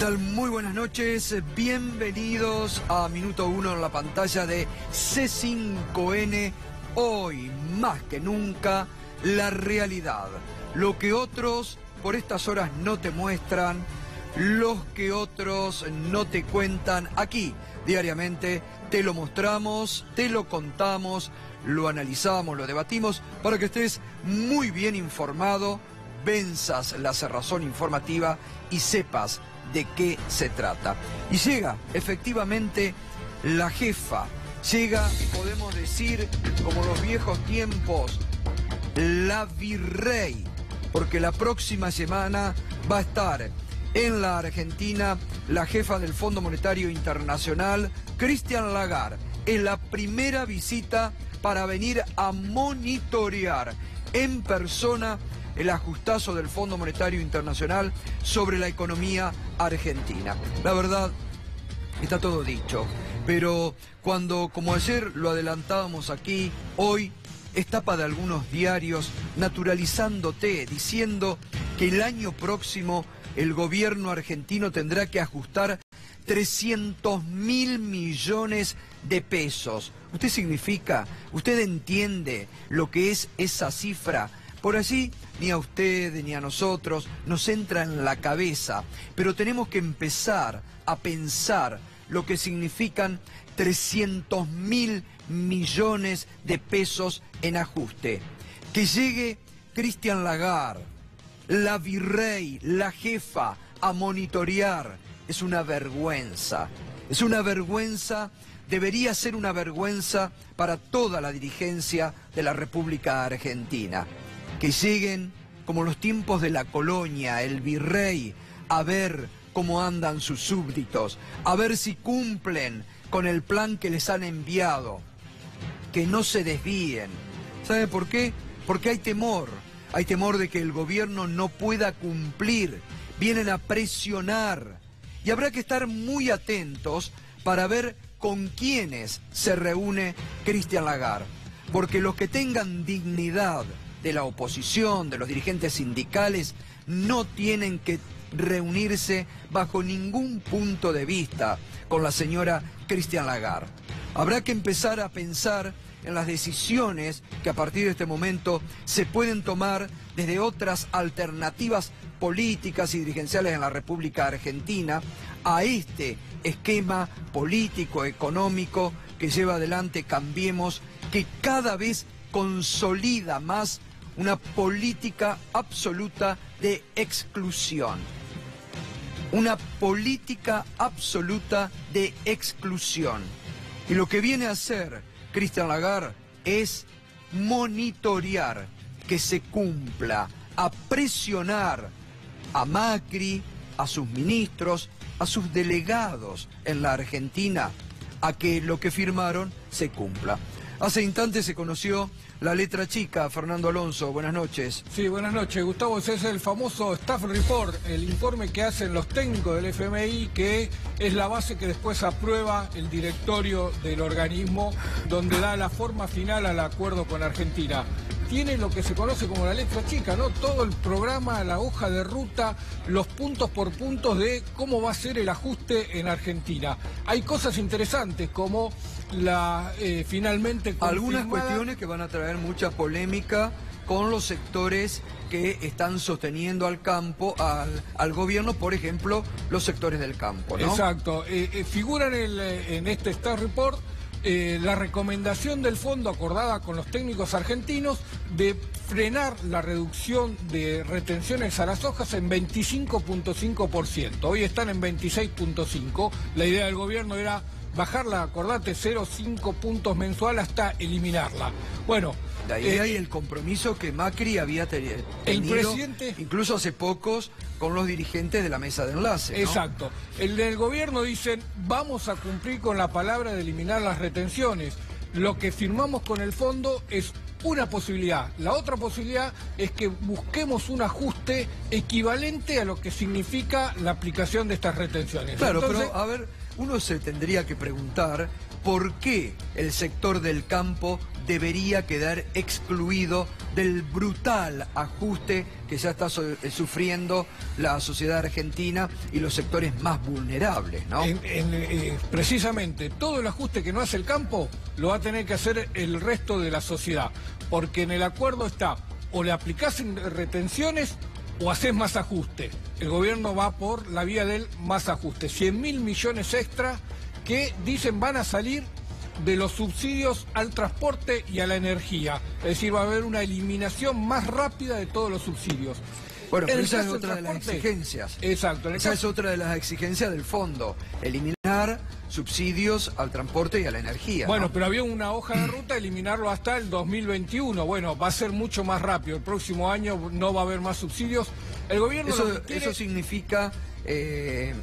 tal? Muy buenas noches, bienvenidos a Minuto 1 en la pantalla de C5N. Hoy, más que nunca, la realidad. Lo que otros por estas horas no te muestran, los que otros no te cuentan, aquí diariamente te lo mostramos, te lo contamos, lo analizamos, lo debatimos, para que estés muy bien informado, venzas la cerrazón informativa y sepas de qué se trata. Y llega efectivamente la jefa, llega, podemos decir, como los viejos tiempos, la virrey, porque la próxima semana va a estar en la Argentina la jefa del Fondo Monetario Internacional, Christine Lagarde. Es la primera visita para venir a monitorear en persona el ajustazo del Fondo Monetario Internacional sobre la economía argentina. La verdad, está todo dicho, pero cuando, como ayer lo adelantábamos aquí, hoy es tapa de algunos diarios naturalizándote, diciendo que el año próximo el gobierno argentino tendrá que ajustar 300.000 millones de pesos. ¿Usted entiende lo que es esa cifra? Por allí ni a usted ni a nosotros nos entra en la cabeza, pero tenemos que empezar a pensar lo que significan 300.000 millones de pesos en ajuste. Que llegue Christine Lagarde, la virrey, la jefa, a monitorear, es una vergüenza. Es una vergüenza, debería ser una vergüenza para toda la dirigencia de la República Argentina. Que lleguen, como los tiempos de la colonia, el virrey, a ver cómo andan sus súbditos, a ver si cumplen con el plan que les han enviado. Que no se desvíen. ¿Sabe por qué? Porque hay temor de que el gobierno no pueda cumplir. Vienen a presionar. Y habrá que estar muy atentos para ver con quiénes se reúne Christine Lagarde. Porque los que tengan dignidad de la oposición, de los dirigentes sindicales, no tienen que reunirse bajo ningún punto de vista con la señora Christine Lagarde. Habrá que empezar a pensar en las decisiones que a partir de este momento se pueden tomar desde otras alternativas políticas y dirigenciales en la República Argentina a este esquema político, económico que lleva adelante Cambiemos, que cada vez consolida más una política absoluta de exclusión. Una política absoluta de exclusión. Y lo que viene a hacer Christine Lagarde es monitorear que se cumpla, a presionar a Macri, a sus ministros, a sus delegados en la Argentina, a que lo que firmaron se cumpla. Hace instantes se conoció la letra chica. Fernando Alonso, buenas noches. Sí, buenas noches, Gustavo. Ese es el famoso Staff Report, el informe que hacen los técnicos del FMI, que es la base que después aprueba el directorio del organismo, donde da la forma final al acuerdo con Argentina. Tiene lo que se conoce como la letra chica, ¿no? Todo el programa, la hoja de ruta, los puntos por puntos de cómo va a ser el ajuste en Argentina. Hay cosas interesantes como la finalmente confirmada... Algunas cuestiones que van a traer mucha polémica con los sectores que están sosteniendo al campo, al gobierno, por ejemplo, los sectores del campo, ¿no? Exacto. Figuran en este Staff Report la recomendación del fondo acordada con los técnicos argentinos de frenar la reducción de retenciones a las hojas en 25.5%. Hoy están en 26.5%. La idea del gobierno era bajarla, acordate, 0,5 puntos mensual hasta eliminarla. Bueno, de ahí hay el compromiso que Macri había tenido, el presidente, incluso hace pocos, con los dirigentes de la mesa de enlace, ¿no? Exacto. El del gobierno dicen, vamos a cumplir con la palabra de eliminar las retenciones. Lo que firmamos con el fondo es una posibilidad. La otra posibilidad es que busquemos un ajuste equivalente a lo que significa la aplicación de estas retenciones. Claro, entonces, pero a ver, uno se tendría que preguntar por qué el sector del campo debería quedar excluido del brutal ajuste que ya está sufriendo la sociedad argentina y los sectores más vulnerables, ¿no? Precisamente, todo el ajuste que no hace el campo lo va a tener que hacer el resto de la sociedad, porque en el acuerdo está, o le aplicás retenciones o haces más ajuste. El gobierno va por la vía del más ajuste. 100.000 millones extra que dicen van a salir de los subsidios al transporte y a la energía. Es decir, va a haber una eliminación más rápida de todos los subsidios. Bueno, pero esa es otra de las exigencias. Exacto. Esa es otra de las exigencias del fondo. Eliminar subsidios al transporte y a la energía. Bueno, ¿no? pero había una hoja de ruta, eliminarlo hasta el 2021. Bueno, va a ser mucho más rápido. El próximo año no va a haber más subsidios. El gobierno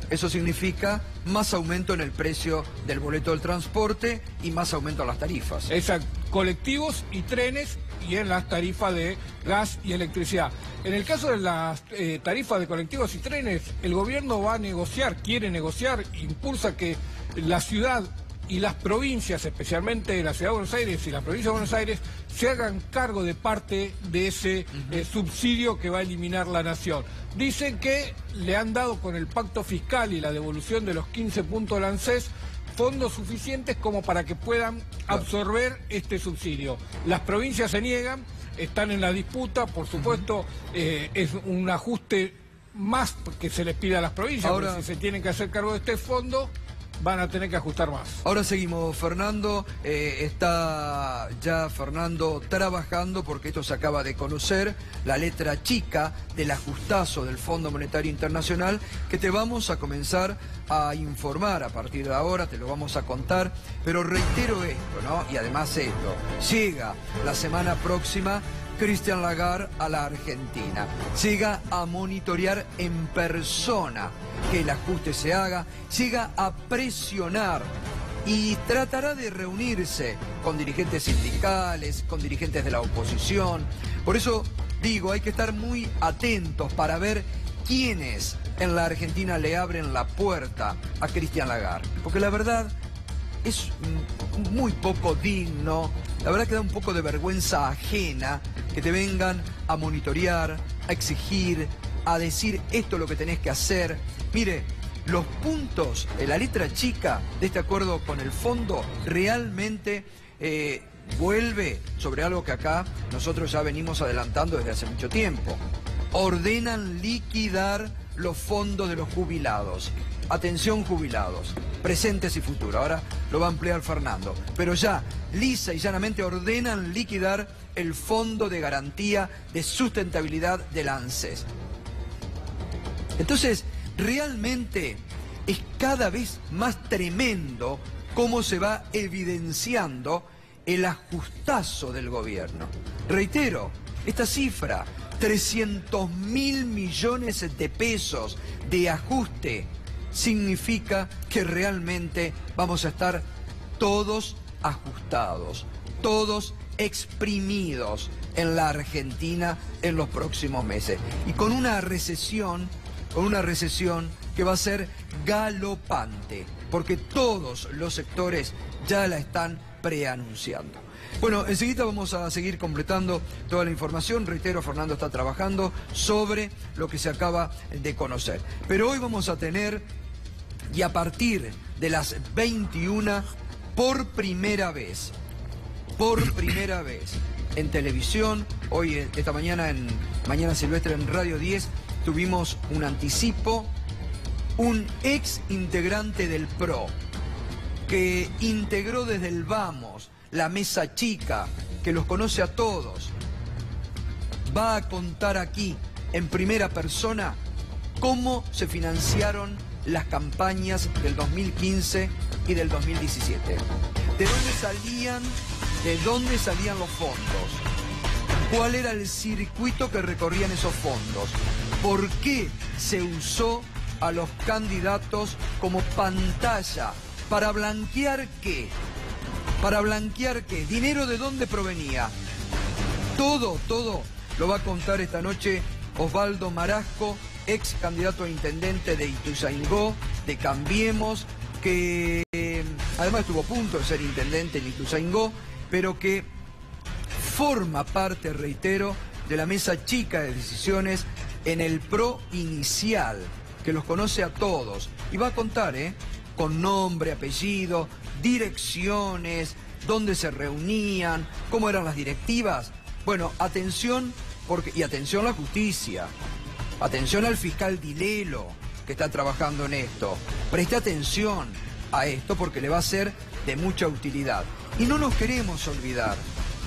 eso significa más aumento en el precio del boleto del transporte y más aumento en las tarifas. Exacto, colectivos y trenes y en las tarifas de gas y electricidad. En el caso de las tarifas de colectivos y trenes, el gobierno va a negociar, quiere negociar, impulsa que la ciudad y las provincias, especialmente la Ciudad de Buenos Aires y la provincia de Buenos Aires, se hagan cargo de parte de ese subsidio que va a eliminar la nación. Dicen que le han dado con el pacto fiscal y la devolución de los 15 puntos del ANSES fondos suficientes como para que puedan absorber este subsidio. Las provincias se niegan, están en la disputa, por supuesto, es un ajuste más que se les pide a las provincias, ahora, porque si se tienen que hacer cargo de este fondo, van a tener que ajustar más. Ahora seguimos, Fernando. Está ya Fernando trabajando porque esto se acaba de conocer, la letra chica del ajustazo del Fondo Monetario Internacional, que te vamos a comenzar a informar a partir de ahora, te lo vamos a contar, pero reitero esto, ¿no? Y además esto, llega la semana próxima Christine Lagarde a la Argentina. Llega a monitorear en persona que el ajuste se haga, llega a presionar y tratará de reunirse con dirigentes sindicales, con dirigentes de la oposición. Por eso digo, hay que estar muy atentos para ver quiénes en la Argentina le abren la puerta a Christine Lagarde. Porque la verdad es muy poco digno, la verdad que da un poco de vergüenza ajena que te vengan a monitorear, a exigir, a decir esto es lo que tenés que hacer. Mire, los puntos, la letra chica de este acuerdo con el fondo realmente vuelve sobre algo que acá nosotros ya venimos adelantando desde hace mucho tiempo. Ordenan liquidar los fondos de los jubilados. Atención, jubilados, presentes y futuros. Ahora lo va a ampliar Fernando. Pero ya, lisa y llanamente, ordenan liquidar el Fondo de Garantía de Sustentabilidad del ANSES. Entonces, realmente es cada vez más tremendo cómo se va evidenciando el ajustazo del gobierno. Reitero, esta cifra, 300.000 millones de pesos de ajuste, significa que realmente vamos a estar todos ajustados, todos exprimidos en la Argentina en los próximos meses. Y con una recesión que va a ser galopante, porque todos los sectores ya la están preanunciando. Bueno, enseguida vamos a seguir completando toda la información. Reitero, Fernando está trabajando sobre lo que se acaba de conocer. Pero hoy vamos a tener, y a partir de las 21, por primera vez, en televisión, hoy, esta mañana, en Mañana Silvestre en Radio 10, tuvimos un anticipo, un ex integrante del PRO, que integró desde el Vamos, la mesa chica, que los conoce a todos, va a contar aquí, en primera persona, cómo se financiaron las campañas del 2015 y del 2017. ¿De dónde salían los fondos? ¿Cuál era el circuito que recorrían esos fondos? ¿Por qué se usó a los candidatos como pantalla? ¿Para blanquear qué? ¿Para blanquear qué? ¿Dinero de dónde provenía? Todo lo va a contar esta noche Osvaldo Marasco, ex candidato a intendente de Ituzaingó, de Cambiemos, que además estuvo a punto de ser intendente en Ituzaingó, pero que forma parte, reitero, de la mesa chica de decisiones en el PRO inicial, que los conoce a todos. Y va a contar, con nombre, apellido, direcciones, dónde se reunían, cómo eran las directivas. Bueno, atención, y atención a la justicia, atención al fiscal Dilelo, que está trabajando en esto. Preste atención a esto porque le va a ser de mucha utilidad. Y no nos queremos olvidar,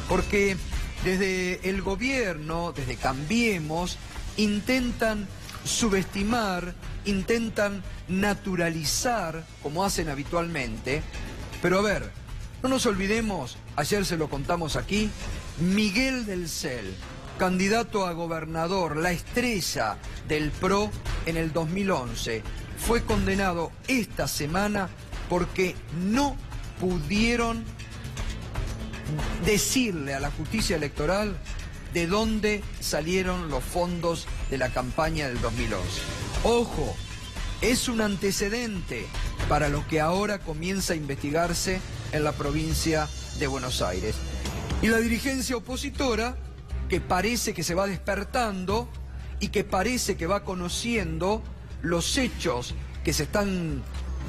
porque desde el gobierno, desde Cambiemos, intentan subestimar, intentan naturalizar, como hacen habitualmente. Pero a ver, no nos olvidemos, ayer se lo contamos aquí, Miguel del Cel, candidato a gobernador, la estrella del PRO en el 2011, fue condenado esta semana porque no pudieron decirle a la justicia electoral de dónde salieron los fondos de la campaña del 2011. Ojo, es un antecedente para lo que ahora comienza a investigarse en la provincia de Buenos Aires. Y la dirigencia opositora, que parece que se va despertando y que parece que va conociendo los hechos que se están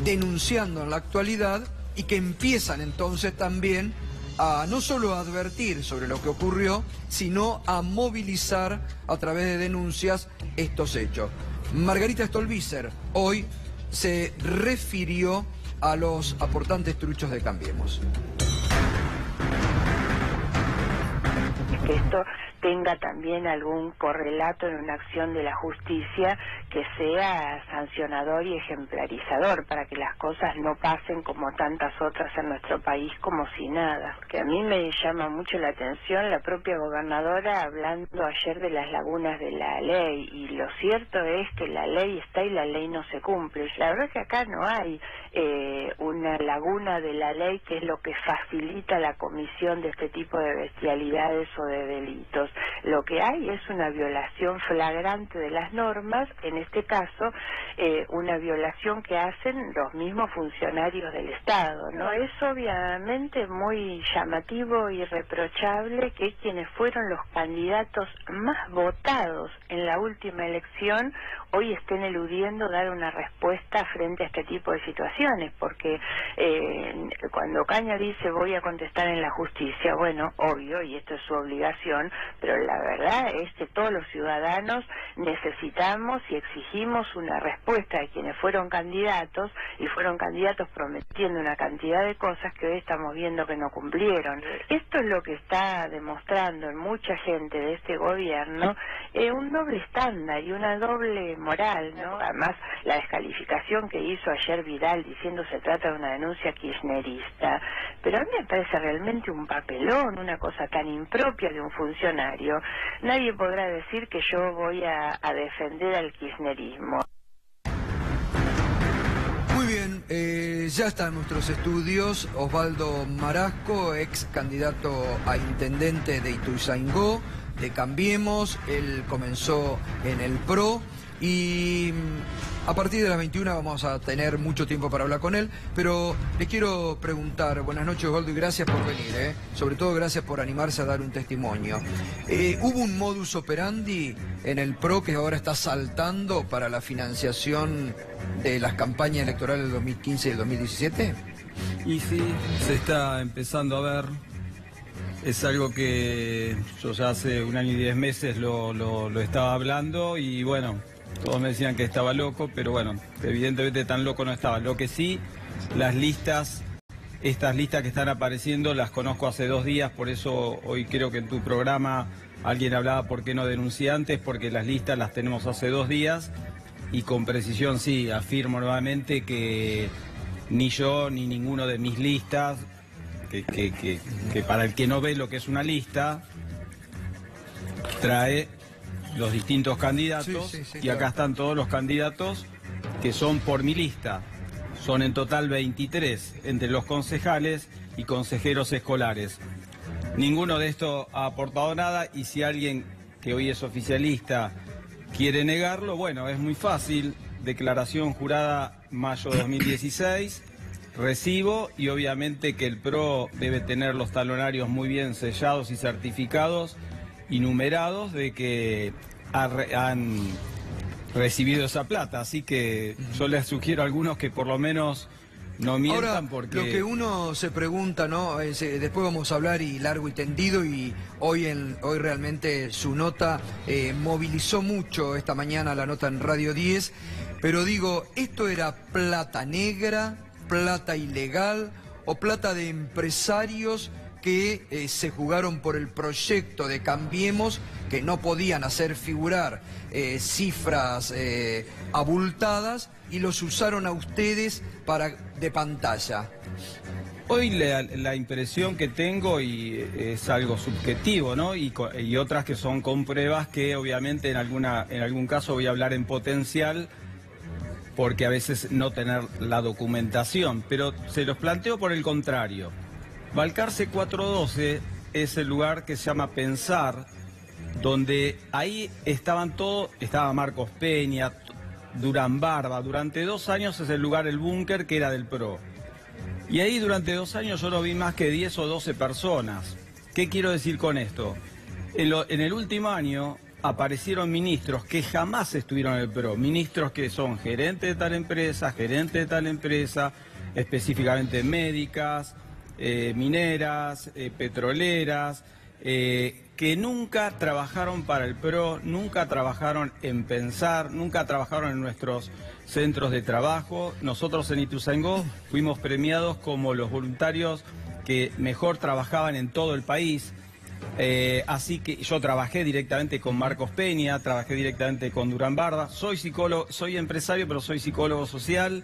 denunciando en la actualidad y que empiezan entonces también a no solo a advertir sobre lo que ocurrió, sino a movilizar a través de denuncias estos hechos. Margarita Stolbizer hoy se refirió a los aportantes truchos de Cambiemos. Que esto tenga también algún correlato en una acción de la justicia que sea sancionador y ejemplarizador para que las cosas no pasen como tantas otras en nuestro país como si nada. Que a mí me llama mucho la atención la propia gobernadora hablando ayer de las lagunas de la ley, y lo cierto es que la ley está y la ley no se cumple. La verdad es que acá no hay una laguna de la ley, que es lo que facilita la comisión de este tipo de bestialidades o de delitos. Lo que hay es una violación flagrante de las normas, en este caso una violación que hacen los mismos funcionarios del Estado, ¿no? Es obviamente muy llamativo y reprochable que quienes fueron los candidatos más votados en la última elección hoy estén eludiendo dar una respuesta frente a este tipo de situaciones, porque cuando Caña dice voy a contestar en la justicia, bueno, obvio, y esto es su obligación, pero la verdad es que todos los ciudadanos necesitamos y exigimos una respuesta de quienes fueron candidatos, y fueron candidatos prometiendo una cantidad de cosas que hoy estamos viendo que no cumplieron. Esto es lo que está demostrando en mucha gente de este gobierno un doble estándar y una doble moral, ¿no? Además, la descalificación que hizo ayer Vidal diciendo se trata de una denuncia kirchnerista, pero a mí me parece realmente un papelón, una cosa tan impropia de un funcionario. Nadie podrá decir que yo voy a defender al kirchnerismo. Muy bien, ya está en nuestros estudios Osvaldo Marasco, ex candidato a intendente de Ituzaingó, de Cambiemos. Él comenzó en el PRO y a partir de las 21 vamos a tener mucho tiempo para hablar con él, pero le quiero preguntar, buenas noches Osvaldo y gracias por venir, sobre todo gracias por animarse a dar un testimonio. ¿Hubo un modus operandi en el PRO que ahora está saltando para la financiación de las campañas electorales del 2015 y del 2017? Y sí, se está empezando a ver. Es algo que yo ya hace 1 año y 10 meses lo estaba hablando y bueno, todos me decían que estaba loco, pero bueno, evidentemente tan loco no estaba. Lo que sí, las listas, estas listas que están apareciendo las conozco hace 2 días, por eso hoy creo que en tu programa alguien hablaba por qué no denuncié antes, porque las listas las tenemos hace 2 días y con precisión sí, afirmo nuevamente que ni yo ni ninguno de mis listas, que para el que no ve lo que es una lista, trae los distintos candidatos, y acá están todos los candidatos que son por mi lista. Son en total 23, entre los concejales y consejeros escolares. Ninguno de estos ha aportado nada, y si alguien que hoy es oficialista quiere negarlo, bueno, es muy fácil. Declaración jurada mayo 2016, recibo y obviamente que el PRO debe tener los talonarios muy bien sellados y certificados y numerados de que han recibido esa plata. Así que yo les sugiero a algunos que por lo menos no mientan. Ahora, porque lo que uno se pregunta, ¿no? Después vamos a hablar y largo y tendido, y hoy realmente su nota movilizó mucho esta mañana, la nota en Radio 10, pero digo, ¿esto era plata negra, plata ilegal o plata de empresarios que se jugaron por el proyecto de Cambiemos, que no podían hacer figurar cifras abultadas y los usaron a ustedes de pantalla? Hoy la impresión que tengo, y es algo subjetivo, ¿no? Y otras que son con pruebas que obviamente en algún caso voy a hablar en potencial, porque a veces no tener la documentación, pero se los planteo por el contrario. Balcarce 412 es el lugar que se llama Pensar, donde ahí estaba Marcos Peña, Durán Barba. Durante 2 años es el lugar, el búnker, que era del PRO. Y ahí durante 2 años yo no vi más que 10 o 12 personas. ¿Qué quiero decir con esto? En el último año aparecieron ministros que jamás estuvieron en el PRO, ministros que son gerentes de tal empresa, específicamente médicas, mineras, petroleras, que nunca trabajaron para el PRO, nunca trabajaron en Pensar, nunca trabajaron en nuestros centros de trabajo. Nosotros en Ituzaingó fuimos premiados como los voluntarios que mejor trabajaban en todo el país. Así que yo trabajé directamente con Marcos Peña, trabajé directamente con Durán Barba. Soy psicólogo, soy empresario, pero soy psicólogo social.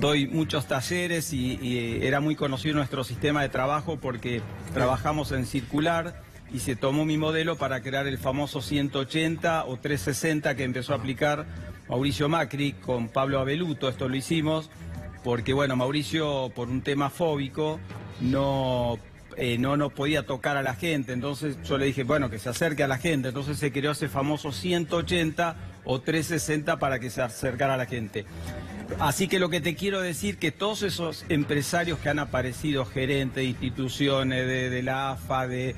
Doy muchos talleres y era muy conocido nuestro sistema de trabajo porque trabajamos en circular y se tomó mi modelo para crear el famoso 180 o 360 que empezó a aplicar Mauricio Macri con Pablo Abeluto. Esto lo hicimos porque, bueno, Mauricio, por un tema fóbico, no podía tocar a la gente. Entonces yo le dije, bueno, que se acerque a la gente. Entonces se creó ese famoso 180 o 360 para que se acercara a la gente. Así que lo que te quiero decir, que todos esos empresarios que han aparecido, gerentes de instituciones, de la AFA, de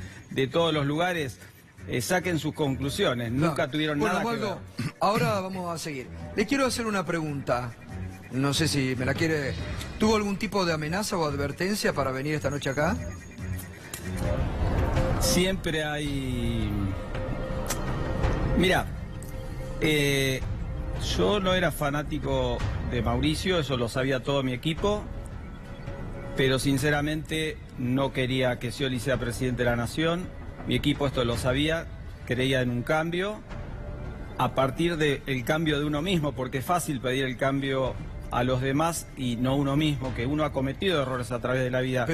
todos los lugares, saquen sus conclusiones. No. Nunca tuvieron nada que ver. Ahora vamos a seguir. Le quiero hacer una pregunta. No sé si me la quiere... ¿Tuvo algún tipo de amenaza o advertencia para venir esta noche acá? Siempre hay... Mira, yo no era fanático de Mauricio, eso lo sabía todo mi equipo, pero sinceramente no quería que Scioli sea presidente de la Nación. Mi equipo esto lo sabía, creía en un cambio, a partir del cambio de uno mismo, porque es fácil pedir el cambio a los demás y no uno mismo, que uno ha cometido errores a través de la vida.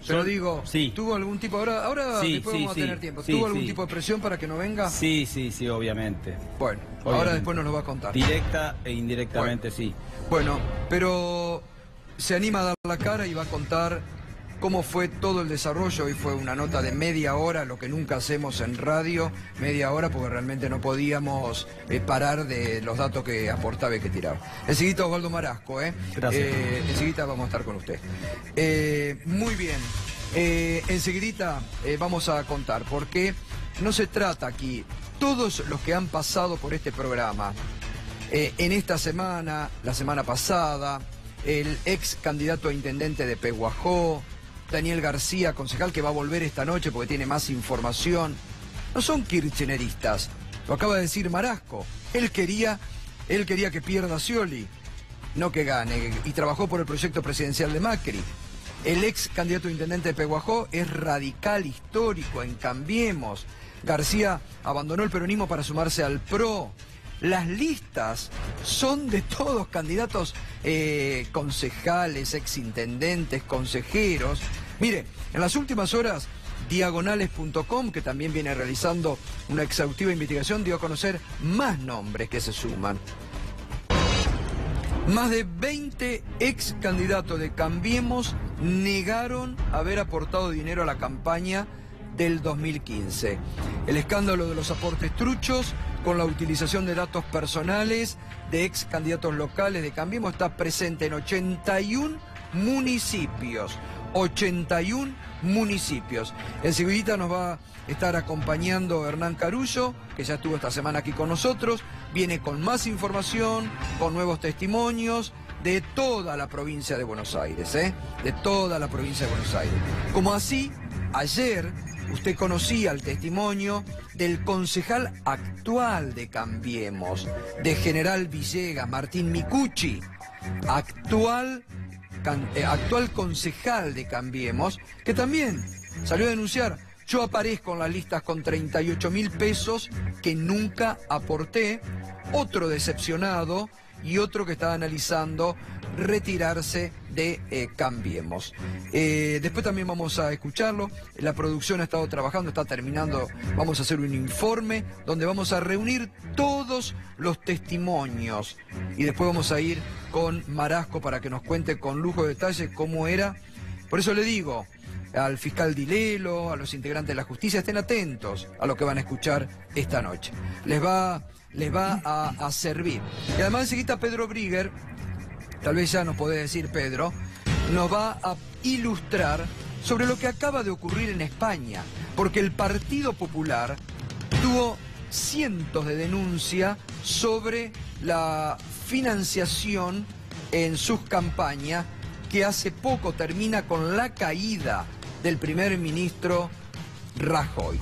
Pero digo, sí. ¿Tuvo algún tipo, ahora sí, después vamos a tener tiempo, ¿tuvo algún tipo de presión para que no venga? Sí, obviamente. Bueno, obviamente. Ahora después nos lo va a contar. Directa e indirectamente, bueno. Sí. Bueno, pero se anima a dar la cara y va a contar cómo fue todo el desarrollo. Hoy fue una nota de media hora, lo que nunca hacemos en radio, media hora, porque realmente no podíamos parar de los datos que aportaba y que tiraba. Enseguida Osvaldo Marasco, Gracias. Enseguida vamos a estar con usted. Muy bien, enseguida vamos a contar, porque no se trata aquí, todos los que han pasado por este programa, en esta semana, la semana pasada, el ex candidato a intendente de Pehuajó, Daniel García, concejal, que va a volver esta noche porque tiene más información, no son kirchneristas, lo acaba de decir Marasco. Él quería que pierda Scioli, no que gane, y trabajó por el proyecto presidencial de Macri. El ex candidato a intendente de Pehuajó es radical histórico en Cambiemos. García abandonó el peronismo para sumarse al PRO. Las listas son de todos candidatos, concejales, exintendentes, consejeros. Mire, en las últimas horas, diagonales.com, que también viene realizando una exhaustiva investigación, dio a conocer más nombres que se suman. Más de 20 ex candidatos de Cambiemos negaron haber aportado dinero a la campaña del 2015. El escándalo de los aportes truchos con la utilización de datos personales de ex candidatos locales de Cambiemos está presente en 81 municipios. 81 municipios. Enseguida nos va a estar acompañando Hernán Carullo, que ya estuvo esta semana aquí con nosotros. Viene con más información, con nuevos testimonios de toda la provincia de Buenos Aires, de toda la provincia de Buenos Aires. Como así, ayer usted conocía el testimonio del concejal actual de Cambiemos, de General Villegas, Martín Micucci, actual concejal de Cambiemos, que también salió a denunciar: yo aparezco en las listas con 38.000 pesos que nunca aporté. Otro decepcionado y otro que estaba analizando retirarse de Cambiemos. Después también vamos a escucharlo. La producción ha estado trabajando, está terminando. Vamos a hacer un informe donde vamos a reunir todos los testimonios y después vamos a ir con Marasco para que nos cuente con lujo de detalle cómo era. Por eso le digo al fiscal Dilelo, a los integrantes de la justicia, estén atentos a lo que van a escuchar esta noche. Les va a servir. Y además enseguida Pedro Brigger, tal vez ya nos podés decir Pedro, nos va a ilustrar sobre lo que acaba de ocurrir en España, porque el Partido Popular tuvo cientos de denuncias sobre la financiación en sus campañas, que hace poco termina con la caída del primer ministro Rajoy.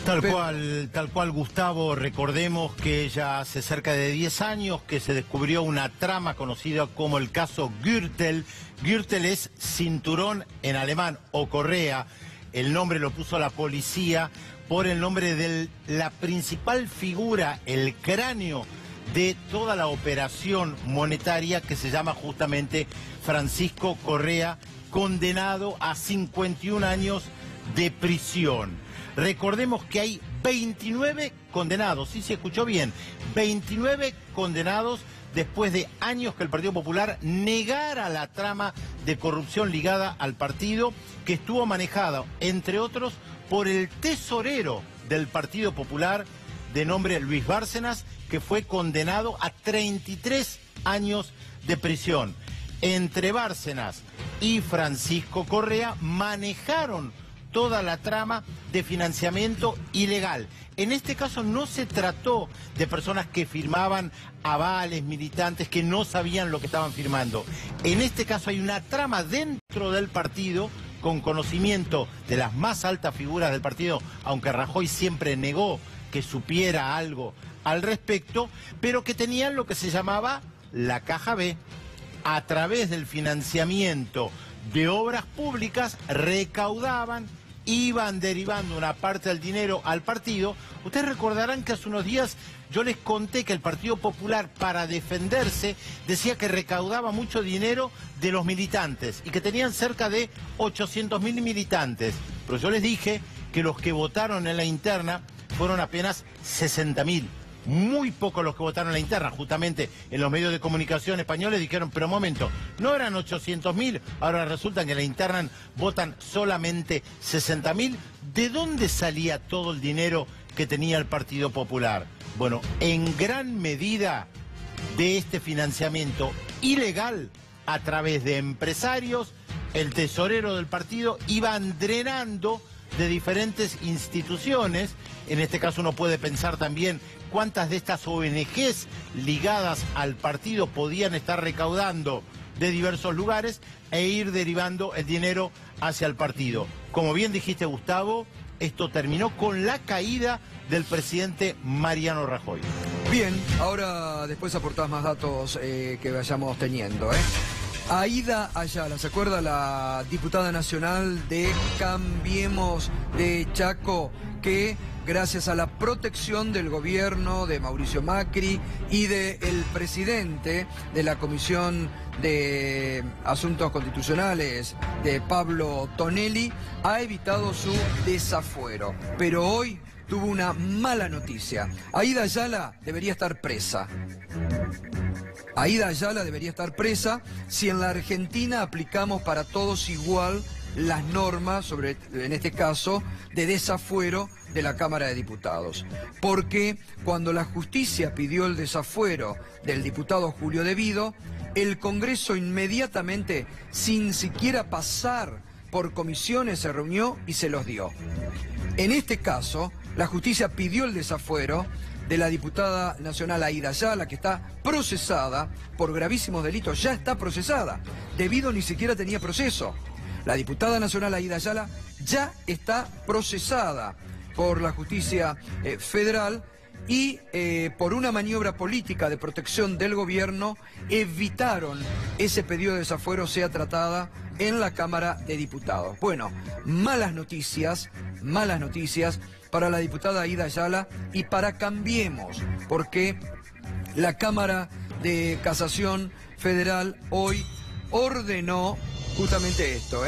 Tal cual, Gustavo. Recordemos que ya hace cerca de 10 años que se descubrió una trama conocida como el caso Gürtel. Gürtel es cinturón en alemán o correa. El nombre lo puso la policía por el nombre de la principal figura, el cráneo de toda la operación monetaria, que se llama justamente Francisco Correa, condenado a 51 años de prisión. Recordemos que hay 29 condenados, sí se escuchó bien, 29 condenados después de años que el Partido Popular negara la trama de corrupción ligada al partido, que estuvo manejada, entre otros, por el tesorero del Partido Popular, de nombre Luis Bárcenas, que fue condenado a 33 años de prisión. Entre Bárcenas y Francisco Correa manejaron toda la trama de financiamiento ilegal. En este caso no se trató de personas que firmaban avales, militantes que no sabían lo que estaban firmando. En este caso hay una trama dentro del partido, con conocimiento de las más altas figuras del partido, aunque Rajoy siempre negó que supiera algo al respecto, pero que tenían lo que se llamaba la caja B. A través del financiamiento de obras públicas recaudaban, iban derivando una parte del dinero al partido. Ustedes recordarán que hace unos días yo les conté que el Partido Popular, para defenderse, decía que recaudaba mucho dinero de los militantes y que tenían cerca de 800.000 militantes. Pero yo les dije que los que votaron en la interna fueron apenas 60.000. Muy pocos los que votaron en la interna. Justamente en los medios de comunicación españoles dijeron, pero un momento, no eran 800.000, ahora resulta que en la interna votan solamente 60.000. ¿De dónde salía todo el dinero que tenía el Partido Popular? Bueno, en gran medida de este financiamiento ilegal a través de empresarios. El tesorero del partido iba drenando de diferentes instituciones. En este caso uno puede pensar también cuántas de estas ONGs ligadas al partido podían estar recaudando de diversos lugares e ir derivando el dinero hacia el partido. Como bien dijiste, Gustavo, esto terminó con la caída del presidente Mariano Rajoy. Bien, ahora después aportás más datos que vayamos teniendo, Aída Ayala, ¿se acuerda? La diputada nacional de Cambiemos de Chaco, que gracias a la protección del gobierno de Mauricio Macri y del presidente de la Comisión de Asuntos Constitucionales, de Pablo Tonelli, ha evitado su desafuero. Pero hoy tuvo una mala noticia. Aída Ayala debería estar presa. Aída Ayala debería estar presa si en la Argentina aplicamos para todos igual las normas sobre, en este caso, de desafuero de la Cámara de Diputados. Porque cuando la justicia pidió el desafuero del diputado Julio De Vido, el Congreso inmediatamente, sin siquiera pasar por comisiones, se reunió y se los dio. En este caso, la justicia pidió el desafuero de la diputada nacional Aida Ayala, que está procesada por gravísimos delitos, ya está procesada. De Vido ni siquiera tenía proceso. La diputada nacional Aida Ayala ya está procesada por la justicia federal y por una maniobra política de protección del gobierno evitaron ese pedido de desafuero sea tratada en la Cámara de Diputados. Bueno, malas noticias para la diputada Aida Ayala y para Cambiemos, porque la Cámara de Casación Federal hoy ordenó justamente esto,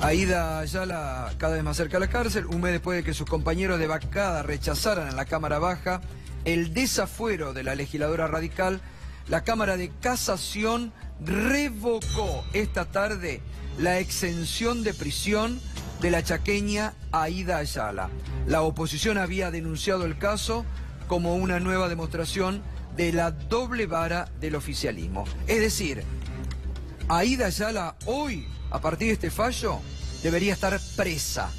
Aida Ayala cada vez más cerca de la cárcel, un mes después de que sus compañeros de bancada rechazaran en la Cámara Baja el desafuero de la legisladora radical. La Cámara de Casación revocó esta tarde la exención de prisión de la chaqueña Aida Ayala. La oposición había denunciado el caso como una nueva demostración de la doble vara del oficialismo. Es decir, Aida Ayala hoy, a partir de este fallo, debería estar presa.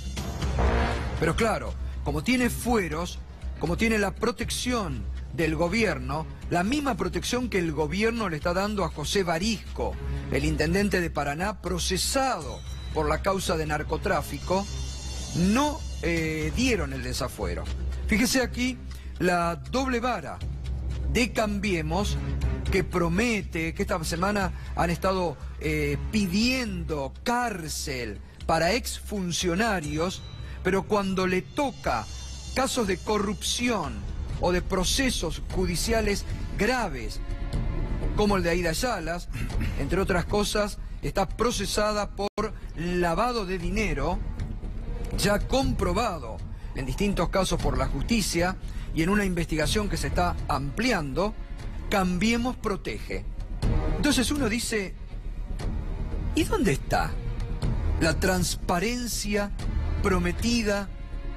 Pero claro, como tiene fueros, como tiene la protección del gobierno, la misma protección que el gobierno le está dando a José Barisco, el intendente de Paraná, procesado por la causa de narcotráfico, no dieron el desafuero. Fíjese aquí la doble vara de Cambiemos, que promete, que esta semana han estado pidiendo cárcel para exfuncionarios, pero cuando le toca casos de corrupción o de procesos judiciales graves, como el de Aida Ayala, entre otras cosas, está procesada por lavado de dinero, ya comprobado en distintos casos por la justicia y en una investigación que se está ampliando. Cambiemos protege. Entonces uno dice, ¿y dónde está la transparencia prometida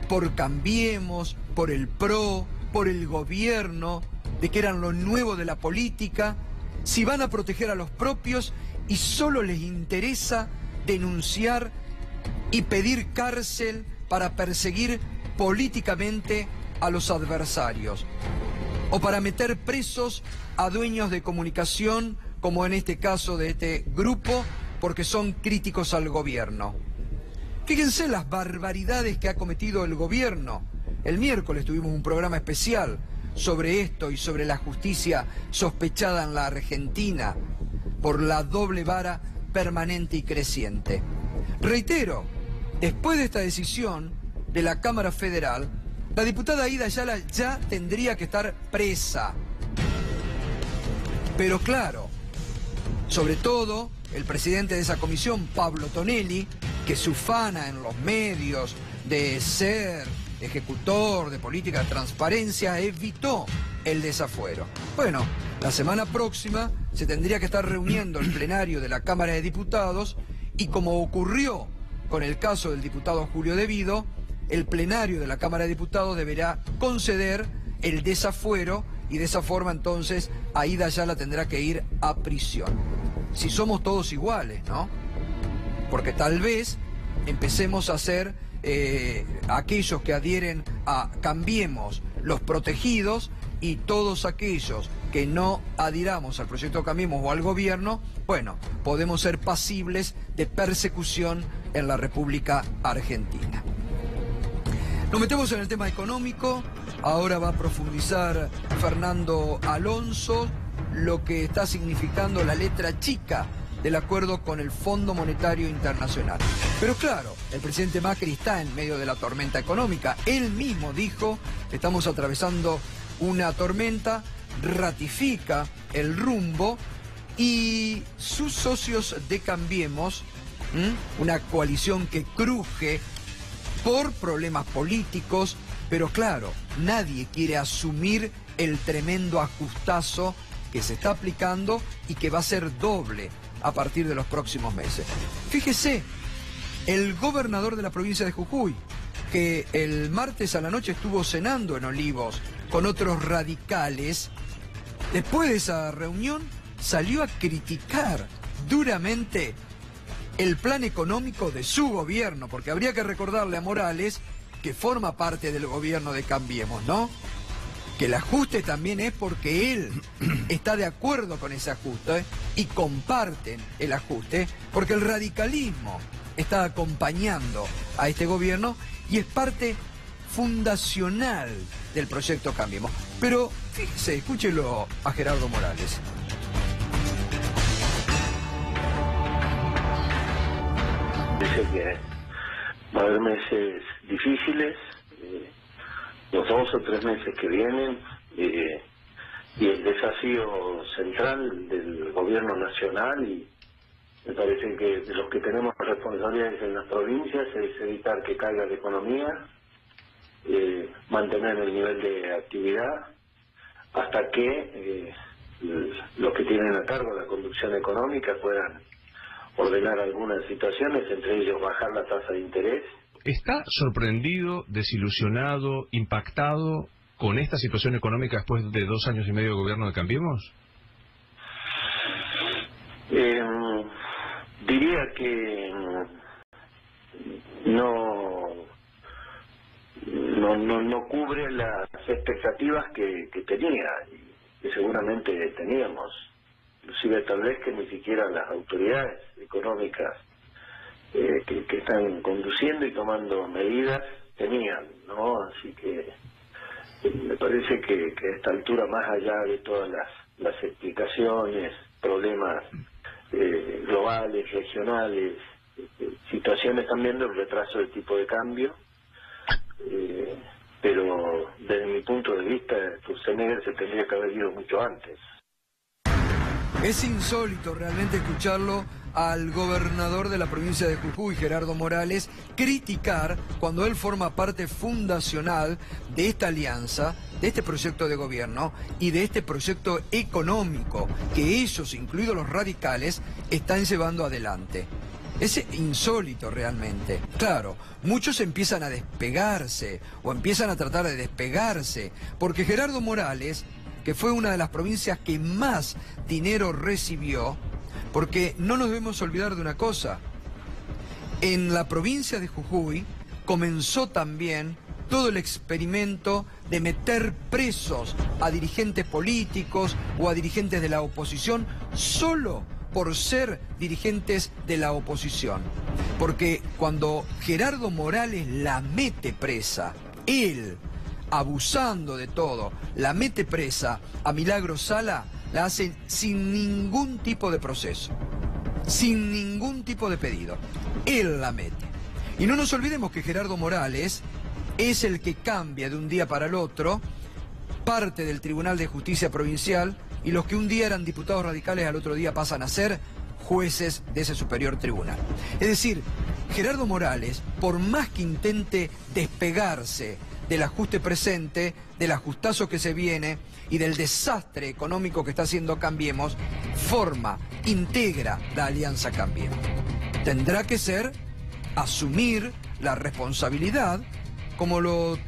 por Cambiemos, por el PRO, por el gobierno, de que eran lo nuevo de la política? Si van a proteger a los propios y solo les interesa denunciar y pedir cárcel para perseguir políticamente a los adversarios, o para meter presos a dueños de comunicación, como en este caso de este grupo, porque son críticos al gobierno. Fíjense las barbaridades que ha cometido el gobierno. El miércoles tuvimos un programa especial sobre esto y sobre la justicia sospechada en la Argentina por la doble vara permanente y creciente. Reitero, después de esta decisión de la Cámara Federal, la diputada Aida Ayala ya tendría que estar presa. Pero claro, sobre todo el presidente de esa comisión, Pablo Tonelli, que se ufana en los medios de ser ejecutor de política de transparencia, evitó el desafuero. Bueno, la semana próxima se tendría que estar reuniendo el plenario de la Cámara de Diputados y, como ocurrió con el caso del diputado Julio De Vido, el plenario de la Cámara de Diputados deberá conceder el desafuero y de esa forma entonces Aida Ayala tendrá que ir a prisión. Si somos todos iguales, ¿no? Porque tal vez empecemos a ser aquellos que adhieren a Cambiemos los protegidos y todos aquellos que no adhiramos al proyecto Cambiemos o al gobierno, bueno, podemos ser pasibles de persecución en la República Argentina. Nos metemos en el tema económico. Ahora va a profundizar Fernando Alonso lo que está significando la letra chica del acuerdo con el Fondo Monetario Internacional. Pero claro, el presidente Macri está en medio de la tormenta económica. Él mismo dijo, estamos atravesando una tormenta, ratifica el rumbo y sus socios de Cambiemos, una coalición que cruje por problemas políticos, pero claro, nadie quiere asumir el tremendo ajustazo que se está aplicando y que va a ser doble a partir de los próximos meses. Fíjese, el gobernador de la provincia de Jujuy, que el martes a la noche estuvo cenando en Olivos con otros radicales, después de esa reunión salió a criticar duramente el plan económico de su gobierno, porque habría que recordarle a Morales que forma parte del gobierno de Cambiemos, ¿no? Que el ajuste también es porque él está de acuerdo con ese ajuste y comparten el ajuste, porque el radicalismo está acompañando a este gobierno y es parte fundacional del proyecto Cambiemos. Pero fíjese, escúchelo a Gerardo Morales. Dice que va a haber meses difíciles, los 2 o 3 meses que vienen, y el desafío central del gobierno nacional, y me parece que de los que tenemos responsabilidades en las provincias, es evitar que caiga la economía, mantener el nivel de actividad, hasta que los que tienen a cargo la conducción económica puedan ordenar algunas situaciones, entre ellos bajar la tasa de interés. ¿Está sorprendido, desilusionado, impactado con esta situación económica después de 2 años y medio de gobierno de Cambiemos? Diría que no cubre las expectativas que tenía y que seguramente teníamos. Inclusive tal vez que ni siquiera las autoridades económicas que están conduciendo y tomando medidas tenían, ¿no? Así que me parece que a esta altura, más allá de todas las explicaciones, problemas globales, regionales, situaciones también del retraso del tipo de cambio, pero desde mi punto de vista, Sturzenegger se tendría que haber ido mucho antes. Es insólito realmente escucharlo al gobernador de la provincia de Jujuy, Gerardo Morales, criticar cuando él forma parte fundacional de esta alianza, de este proyecto de gobierno y de este proyecto económico que ellos, incluidos los radicales, están llevando adelante. Es insólito realmente. Claro, muchos empiezan a despegarse o empiezan a tratar de despegarse, porque Gerardo Morales, que fue una de las provincias que más dinero recibió, porque no nos debemos olvidar de una cosa, en la provincia de Jujuy comenzó también todo el experimento de meter presos a dirigentes políticos o a dirigentes de la oposición solo por ser dirigentes de la oposición. Porque cuando Gerardo Morales la mete presa, él, abusando de todo, la mete presa a Milagro Sala, la hacen sin ningún tipo de proceso, sin ningún tipo de pedido. Él la mete. Y no nos olvidemos que Gerardo Morales es el que cambia de un día para el otro parte del Tribunal de Justicia Provincial, y los que un día eran diputados radicales al otro día pasan a ser jueces de ese superior tribunal. Es decir, Gerardo Morales, por más que intente despegarse del ajuste presente, del ajustazo que se viene y del desastre económico que está haciendo Cambiemos, integra la alianza Cambiemos. Tendrá que asumir la responsabilidad, como lo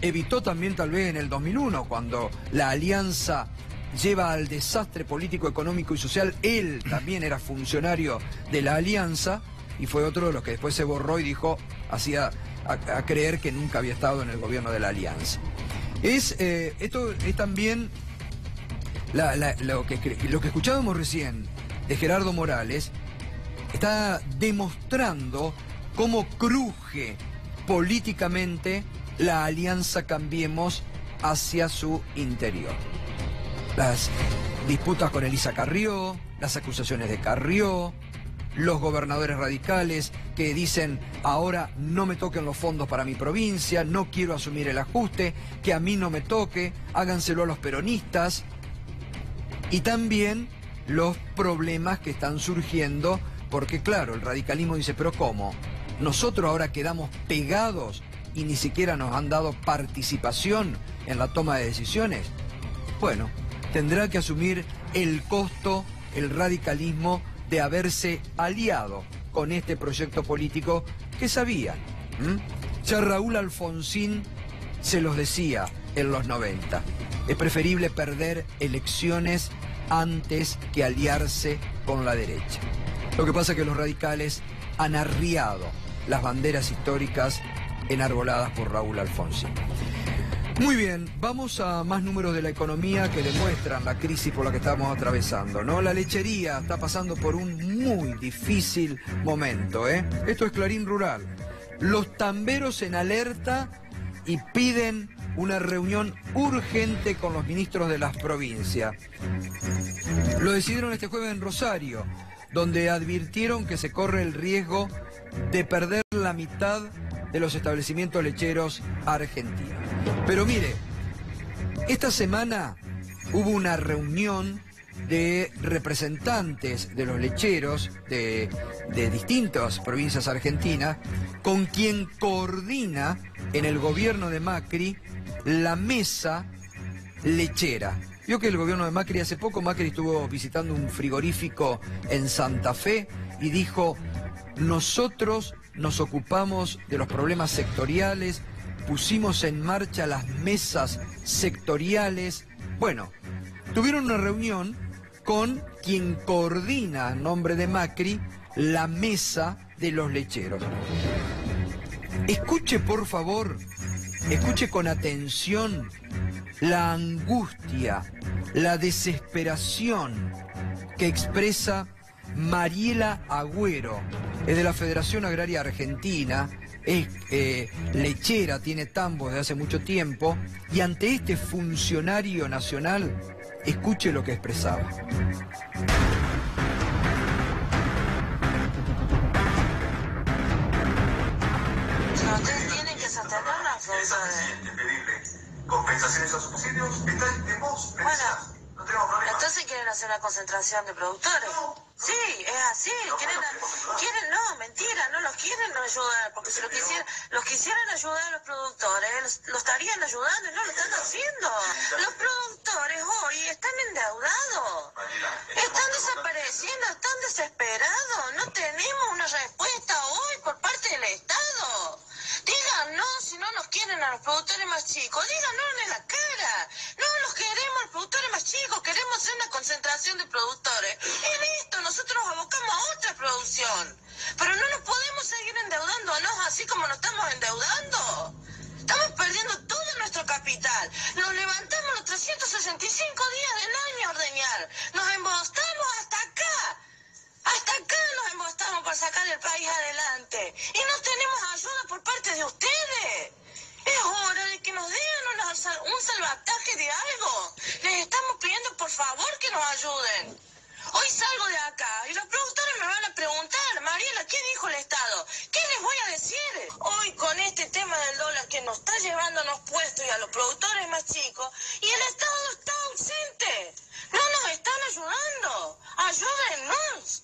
evitó también tal vez en el 2001, cuando la alianza lleva al desastre político, económico y social. Él también era funcionario de la alianza y fue otro de los que después se borró y hacía a creer que nunca había estado en el gobierno de la alianza. Esto es también lo que escuchábamos recién de Gerardo Morales, está demostrando cómo cruje políticamente la alianza Cambiemos hacia su interior. Las disputas con Elisa Carrió, las acusaciones de Carrió, los gobernadores radicales que dicen ahora no me toquen los fondos para mi provincia, no quiero asumir el ajuste, que a mí no me toque, háganselo a los peronistas. Y también los problemas que están surgiendo, porque claro, el radicalismo dice, pero ¿cómo? Nosotros ahora quedamos pegados y ni siquiera nos han dado participación en la toma de decisiones. Bueno, tendrá que asumir el costo, el radicalismo, de haberse aliado con este proyecto político que sabían Ya Raúl Alfonsín se los decía en los 90. Es preferible perder elecciones antes que aliarse con la derecha. Lo que pasa es que los radicales han arriado las banderas históricas enarboladas por Raúl Alfonsín. Muy bien, vamos a más números de la economía que demuestran la crisis por la que estamos atravesando, ¿no? La lechería está pasando por un muy difícil momento, ¿eh? Esto es Clarín Rural. Los tamberos en alerta y piden una reunión urgente con los ministros de las provincias. Lo decidieron este jueves en Rosario, donde advirtieron que se corre el riesgo de perder la mitad de los establecimientos lecheros argentinos. Pero mire, esta semana hubo una reunión de representantes de los lecheros de distintas provincias argentinas con quien coordina en el gobierno de Macri la mesa lechera. Vio que el gobierno de Macri, hace poco Macri estuvo visitando un frigorífico en Santa Fe y dijo: nosotros nos ocupamos de los problemas sectoriales, pusimos en marcha las mesas sectoriales. Bueno, tuvieron una reunión con quien coordina en nombre de Macri la mesa de los lecheros. Escuche, por favor, escuche con atención la angustia, la desesperación que expresa Mariela Agüero. Es de la Federación Agraria Argentina, es lechera, tiene tambos desde hace mucho tiempo, y ante este funcionario nacional, escuche lo que expresaba. Ustedes tienen que sostener una fuerza de pedirle compensaciones a los subsidios, está en vos. Bueno, no tenemos problema. Entonces quieren hacer una concentración de productores. No. Sí, es así. No, no, mentira, no los quieren ayudar, porque si los quisieran ayudar a los productores, los estarían ayudando y no lo están haciendo. Los productores hoy están endeudados, están desapareciendo, están desesperados, no tenemos una respuesta hoy por parte del Estado. Díganos si no nos quieren a los productores más chicos, díganos en la cara. No los queremos a los productores más chicos, queremos hacer una concentración de productores. Y listo, nosotros nos abocamos a otra producción. Pero no nos podemos seguir endeudándonos así como nos estamos endeudando. Estamos perdiendo todo nuestro capital. Nos levantamos los 365 días del año a ordeñar. Nos embostamos hasta acá. Hasta acá nos embostamos para sacar el país adelante. Y no tenemos ayuda por parte de ustedes. Es hora de que nos den un salvataje de algo. Les estamos pidiendo por favor que nos ayuden. Hoy salgo de acá y los productores me van a preguntar: Mariela, ¿qué dijo el Estado? ¿Qué les voy a decir? Hoy con este tema del dólar que nos está llevando a los puestos y a los productores más chicos, y el Estado está ausente. No nos están ayudando. Ayúdennos.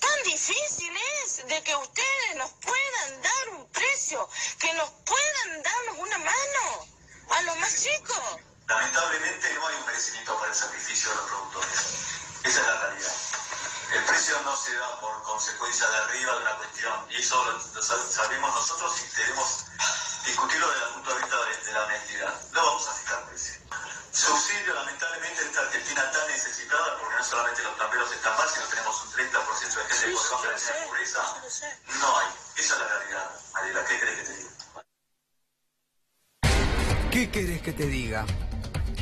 Tan difícil es de que ustedes nos puedan dar un precio, que nos puedan darnos una mano a los más chicos. Lamentablemente no hay un merecimiento para el sacrificio de los productores. Esa es la realidad. El precio no se da por consecuencia de arriba de una cuestión, y eso lo sabemos nosotros y queremos discutirlo desde el punto de vista de la honestidad. No vamos a fijar precio. Subsidio, lamentablemente, en esta Argentina tan necesitada, porque no solamente los tamberos están mal, sino tenemos un 30% de gente que podemos tener en pobreza. No hay. Esa es la realidad. Mariela, ¿qué querés que te diga? ¿Qué querés que te diga?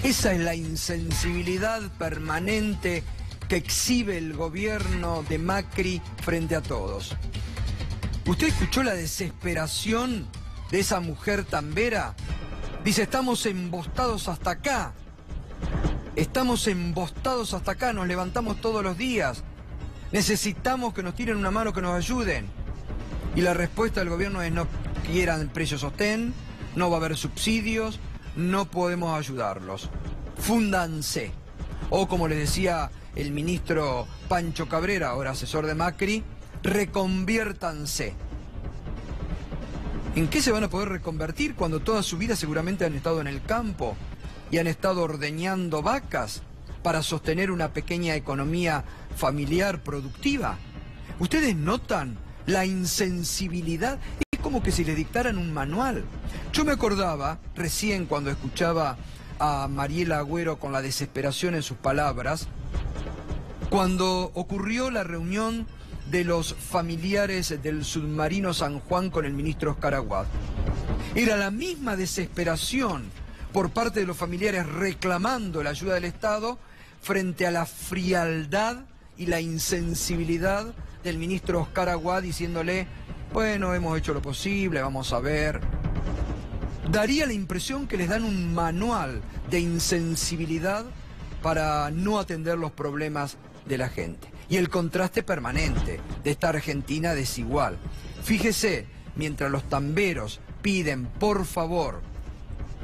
Esa es la insensibilidad permanente que exhibe el gobierno de Macri frente a todos. ¿Usted escuchó la desesperación de esa mujer tambera? Dice: estamos embostados hasta acá. Estamos embostados hasta acá, nos levantamos todos los días. Necesitamos que nos tiren una mano, que nos ayuden. Y la respuesta del gobierno es: no quieran precio sostén, no va a haber subsidios, no podemos ayudarlos. Fúndanse. O como les decía el ministro Pancho Cabrera, ahora asesor de Macri, reconviértanse. ¿En qué se van a poder reconvertir cuando toda su vida seguramente han estado en el campo y han estado ordeñando vacas para sostener una pequeña economía familiar productiva? ¿Ustedes notan la insensibilidad? Es como que si le dictaran un manual. Yo me acordaba, recién cuando escuchaba a Mariela Agüero con la desesperación en sus palabras, cuando ocurrió la reunión de los familiares del submarino San Juan con el ministro Oscar Aguad. Era la misma desesperación por parte de los familiares reclamando la ayuda del Estado frente a la frialdad y la insensibilidad del ministro Oscar Aguad diciéndole, bueno, hemos hecho lo posible, vamos a ver. Daría la impresión que les dan un manual de insensibilidad para no atender los problemas de la gente. Y el contraste permanente de esta Argentina desigual. Fíjese, mientras los tamberos piden por favor,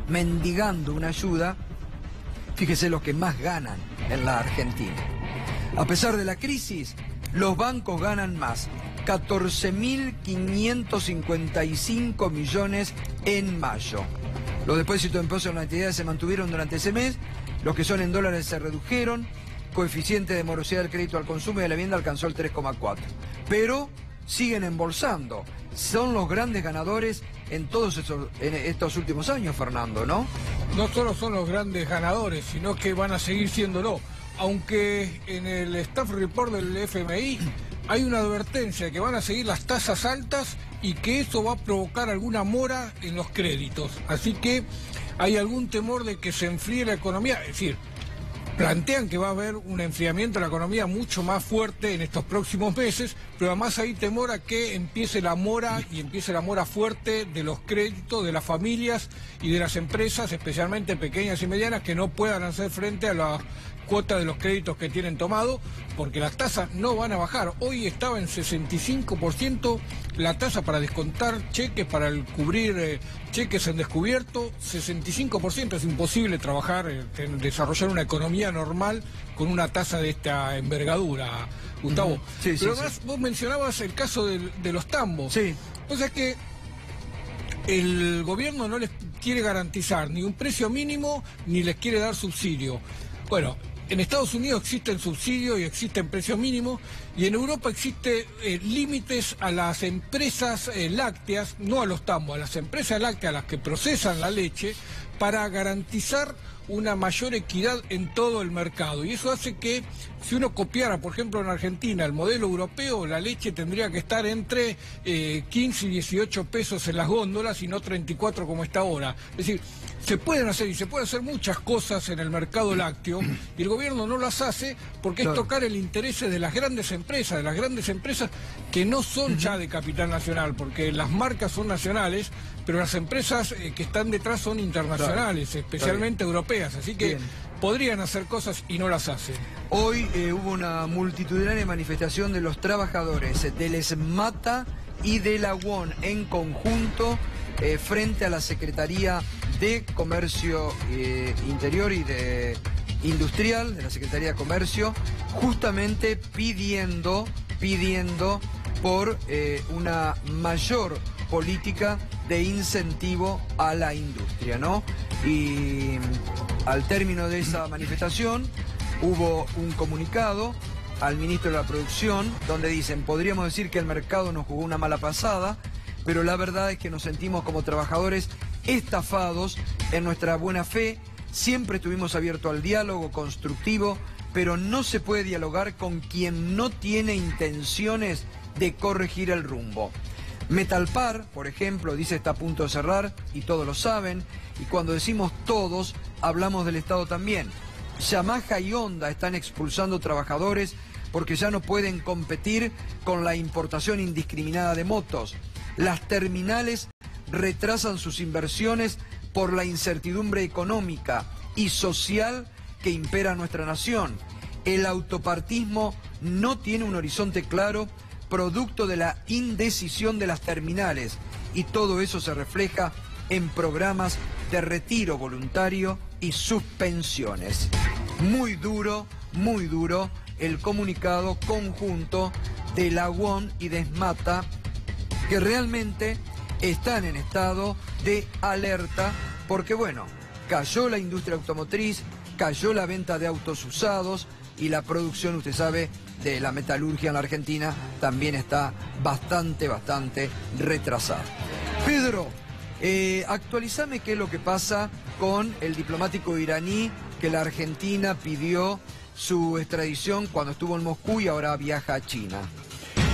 mendigando una ayuda, fíjese los que más ganan en la Argentina. A pesar de la crisis, los bancos ganan más, 14.555 millones en mayo. Los depósitos de impuestos en las entidades se mantuvieron durante ese mes, los que son en dólares se redujeron, coeficiente de morosidad del crédito al consumo y de la vivienda alcanzó el 3,4. Pero siguen embolsando. Son los grandes ganadores en todos estos últimos años, Fernando, ¿no? No solo son los grandes ganadores, sino que van a seguir siéndolo. Aunque en el Staff Report del FMI hay una advertencia de que van a seguir las tasas altas y que eso va a provocar alguna mora en los créditos. Así que hay algún temor de que se enfríe la economía. Es decir, plantean que va a haber un enfriamiento de la economía mucho más fuerte en estos próximos meses, pero además hay temor a que empiece la mora fuerte de los créditos de las familias y de las empresas, especialmente pequeñas y medianas, que no puedan hacer frente a la cuota de los créditos que tienen tomado, porque las tasas no van a bajar. Hoy estaba en 65% la tasa para descontar cheques, para cubrir cheques en descubierto, 65%. Es imposible trabajar, desarrollar una economía normal con una tasa de esta envergadura, Gustavo. Sí, pero sí, además sí. vos mencionabas el caso de los tambos. Sí. O sea que el gobierno no les quiere garantizar ni un precio mínimo ni les quiere dar subsidio. Bueno, en Estados Unidos existen subsidios y existen precios mínimos, y en Europa existen límites a las empresas lácteas, no a los tambos, a las empresas lácteas, a las que procesan la leche, para garantizar una mayor equidad en todo el mercado. Y eso hace que, si uno copiara, por ejemplo, en Argentina, el modelo europeo, la leche tendría que estar entre 15 y 18 pesos en las góndolas y no 34 como está ahora. Es decir, se pueden hacer y se pueden hacer muchas cosas en el mercado lácteo y el gobierno no las hace porque es tocar el interés de las grandes empresas que no son ya de capital nacional, porque las marcas son nacionales, pero las empresas que están detrás son internacionales, especialmente europeas, así que podrían hacer cosas y no las hacen. Hoy hubo una multitudinaria manifestación de los trabajadores del ESMATA y de la UON en conjunto frente a la Secretaría de Comercio Interior y de Industrial, de la Secretaría de Comercio, justamente pidiendo por una mayor política de incentivo a la industria, ¿no? Y al término de esa manifestación hubo un comunicado al ministro de la Producción donde dicen, podríamos decir que el mercado nos jugó una mala pasada, pero la verdad es que nos sentimos como trabajadores estafados en nuestra buena fe, siempre estuvimos abiertos al diálogo constructivo, pero no se puede dialogar con quien no tiene intenciones de corregir el rumbo. Metalpar, por ejemplo, dice está a punto de cerrar y todos lo saben, y cuando decimos todos, hablamos del Estado también. Yamaha y Honda están expulsando trabajadores porque ya no pueden competir con la importación indiscriminada de motos. Las terminales retrasan sus inversiones por la incertidumbre económica y social que impera en nuestra nación. El autopartismo no tiene un horizonte claro, producto de la indecisión de las terminales, y todo eso se refleja en programas de retiro voluntario y suspensiones. Muy duro el comunicado conjunto de la UON y de ESMATA, que realmente están en estado de alerta porque, bueno, cayó la industria automotriz, cayó la venta de autos usados, y la producción, usted sabe, de la metalurgia en la Argentina también está bastante retrasada. Pedro, actualizame qué es lo que pasa con el diplomático iraní que la Argentina pidió su extradición cuando estuvo en Moscú y ahora viaja a China.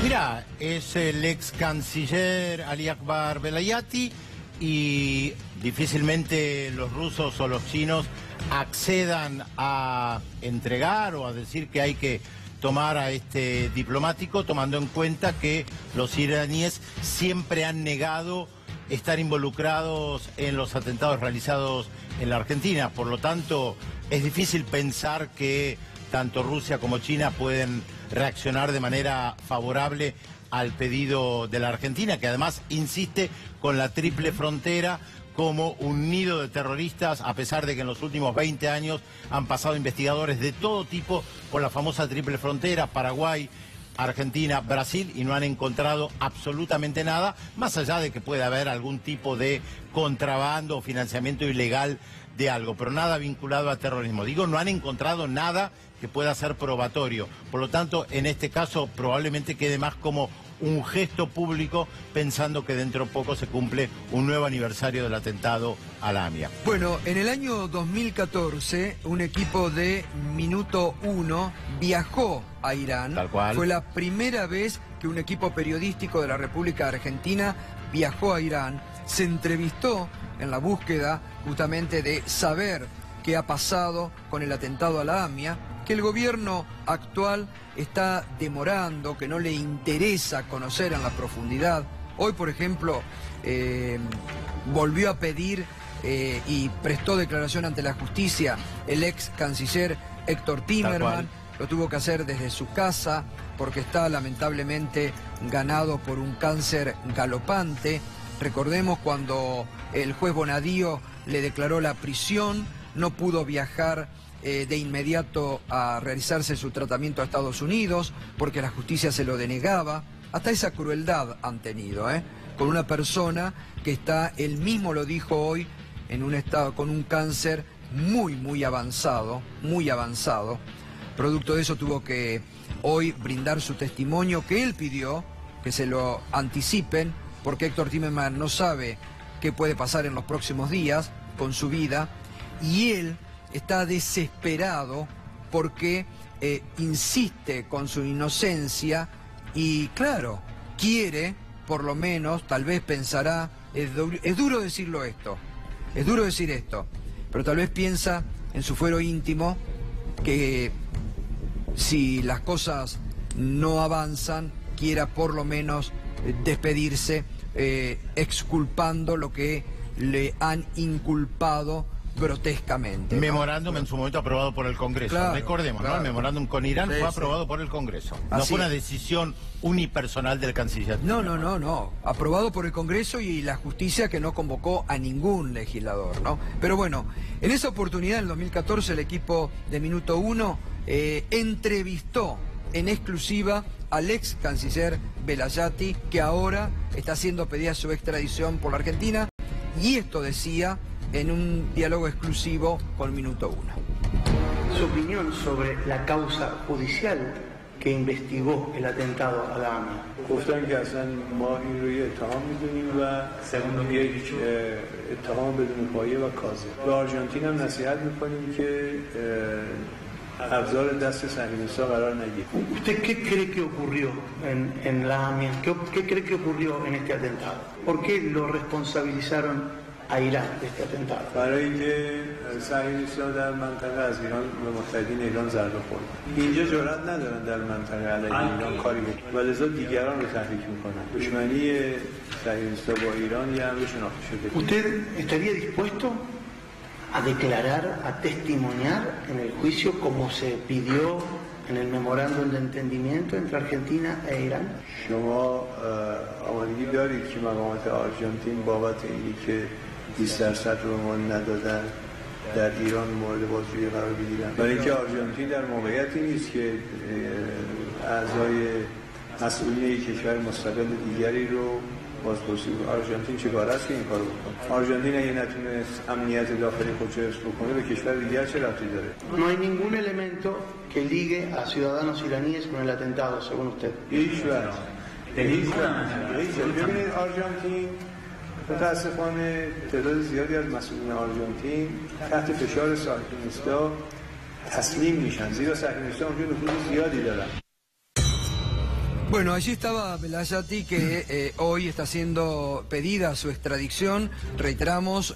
Mira, es el ex canciller Ali Akbar Velayati y difícilmente los rusos o los chinos accedan a entregar o a decir que hay que tomar a este diplomático, tomando en cuenta que los iraníes siempre han negado estar involucrados en los atentados realizados en la Argentina. Por lo tanto, es difícil pensar que tanto Rusia como China pueden reaccionar de manera favorable al pedido de la Argentina, que además insiste con la triple frontera como un nido de terroristas, a pesar de que en los últimos 20 años han pasado investigadores de todo tipo por la famosa triple frontera, Paraguay, Argentina, Brasil, y no han encontrado absolutamente nada, más allá de que pueda haber algún tipo de contrabando o financiamiento ilegal de algo, pero nada vinculado a terrorismo. Digo, no han encontrado nada que pueda ser probatorio. Por lo tanto, en este caso probablemente quede más como un gesto público, pensando que dentro de poco se cumple un nuevo aniversario del atentado a la AMIA. Bueno, en el año 2014, un equipo de Minuto 1 viajó a Irán. Tal cual. Fue la primera vez que un equipo periodístico de la República Argentina viajó a Irán. Se entrevistó en la búsqueda justamente de saber qué ha pasado con el atentado a la AMIA, que el gobierno actual está demorando, que no le interesa conocer en la profundidad. Hoy, por ejemplo, volvió a pedir y prestó declaración ante la justicia el ex canciller Héctor Timerman. Lo tuvo que hacer desde su casa porque está lamentablemente ganado por un cáncer galopante. Recordemos cuando el juez Bonadío le declaró la prisión, no pudo viajar de inmediato a realizarse su tratamiento a Estados Unidos porque la justicia se lo denegaba. Hasta esa crueldad han tenido, con una persona que está, él mismo lo dijo hoy, en un estado con un cáncer muy avanzado. Producto de eso tuvo que hoy brindar su testimonio, que él pidió que se lo anticipen porque Héctor Timerman no sabe qué puede pasar en los próximos días con su vida, y él está desesperado porque insiste con su inocencia y, claro, quiere, por lo menos, tal vez pensará, es duro decirlo esto, es duro decir esto, pero tal vez piensa en su fuero íntimo que si las cosas no avanzan, quiera por lo menos despedirse exculpando lo que le han inculpado grotescamente, ¿no? Memorándum en su momento aprobado por el Congreso. Claro, recordemos, claro, ¿no? El memorándum con Irán fue aprobado por el Congreso. No fue una decisión unipersonal del canciller. No. Aprobado por el Congreso y la justicia, que no convocó a ningún legislador, ¿no? Pero bueno, en esa oportunidad, en el 2014, el equipo de Minuto 1 entrevistó en exclusiva al ex canciller Velayati, que ahora está siendo pedida su extradición por la Argentina, y esto decía en un diálogo exclusivo con Minuto 1. Su opinión sobre la causa judicial que investigó el atentado a la AMIA. گفتن که اصلا ما این رو یه اتهام میدونیم و یک اتهام بدون پایه و کاذب. به آرژانتین هم نصیحت میکنیم که ابزار دست صهیونیست‌ها قرار نگیره. ¿Usted qué cree que ocurrió en la AMIA? ¿Qué cree que ocurrió en este atentado? ¿Por qué lo responsabilizaron a Irán de este atentado? برای اینکه صهیونیست‌ها در منطقه از ایران به متحدین ایران ضربه خوردن. اینجا جرئت ندارن در منطقه علیه ایران کاری بکنن و لذا دیگران رو تحریک میکنن. دشمنی صهیونیست‌ها با ایران یه امر شناخته شده. ¿Usted estaría dispuesto a declarar, a testimoniar en el juicio como se pidió en el memorándum de entendimiento entre Argentina e Irán? شما آمادگی دارید که مقامات آرژانتین بابت اینی که 20% رو ما ندادن در ایران مورد بازجویی قرار بگیرن؟ برای اینکه آرژانتین در موقعیتی نیست که اعضای مسئولین یک کشور مستقل دیگری رو بازپرسی آرژانتین چه کار است که این کارو بکنه؟ آرژانتین اگه نتونست امنیت داخلی خودش حفظ بکنه به کشور دیگر چه ربطی داره؟ No hay ningún elemento que ligue a ciudadanos iraníes con el atentado, según usted. هیچ ببینید آرژانتین متاسفانه تعداد زیادی از مسئولین آرژانتین تحت فشار صهیونیست‌ها تسلیم میشن، زیرا صهیونیست‌ها اونجا نفوذ زیادی دارن. Bueno, allí estaba Velayati, que hoy está siendo pedida su extradición. Reiteramos,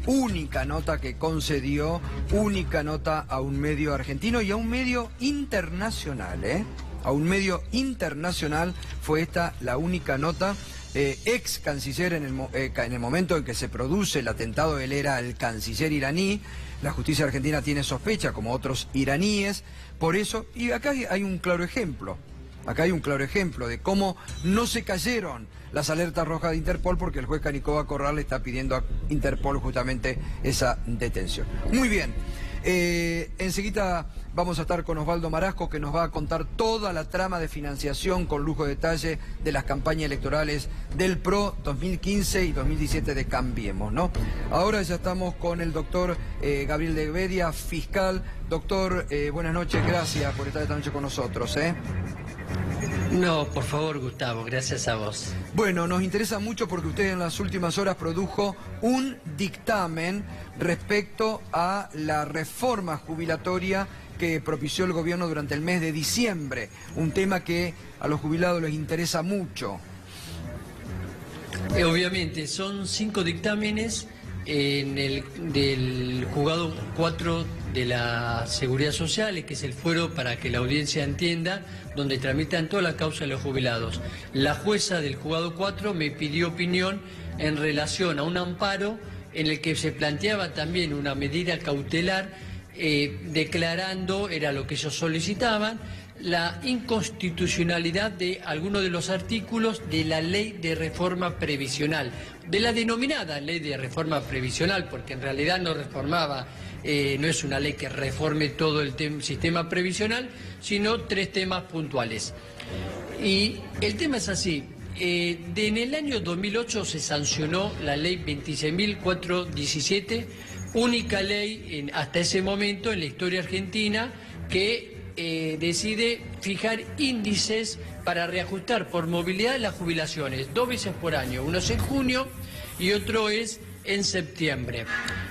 única nota que concedió, única nota a un medio argentino y a un medio internacional, a un medio internacional fue esta la única nota. Ex canciller en el momento en que se produce el atentado, él era el canciller iraní. La justicia argentina tiene sospecha, como otros iraníes, por eso, y acá hay un claro ejemplo. Acá hay un claro ejemplo de cómo no se cayeron las alertas rojas de Interpol, porque el juez Canicoba Corral le está pidiendo a Interpol justamente esa detención. Muy bien, enseguida vamos a estar con Osvaldo Marasco, que nos va a contar toda la trama de financiación con lujo de detalle de las campañas electorales del PRO 2015 y 2017 de Cambiemos, ¿no? Ahora ya estamos con el doctor Gabriel de Bedia, fiscal. Doctor, buenas noches, gracias por estar esta noche con nosotros, No, por favor, Gustavo, gracias a vos. Bueno, nos interesa mucho porque usted en las últimas horas produjo un dictamen respecto a la reforma jubilatoria que propició el gobierno durante el mes de diciembre, un tema que a los jubilados les interesa mucho. Obviamente, son 5 dictámenes del juzgado 4 de la Seguridad Social, que es el fuero para que la audiencia entienda, donde tramitan toda la causa de los jubilados. La jueza del juzgado 4 me pidió opinión en relación a un amparo en el que se planteaba también una medida cautelar, declarando, era lo que ellos solicitaban, la inconstitucionalidad de algunos de los artículos de la ley de reforma previsional, de la denominada ley de reforma previsional, porque en realidad no reformaba, no es una ley que reforme todo el sistema previsional, sino 3 temas puntuales. Y el tema es así, en el año 2008 se sancionó la ley 26.417, única ley hasta ese momento en la historia argentina que decide fijar índices para reajustar por movilidad las jubilaciones 2 veces por año, uno es en junio y otro es en septiembre.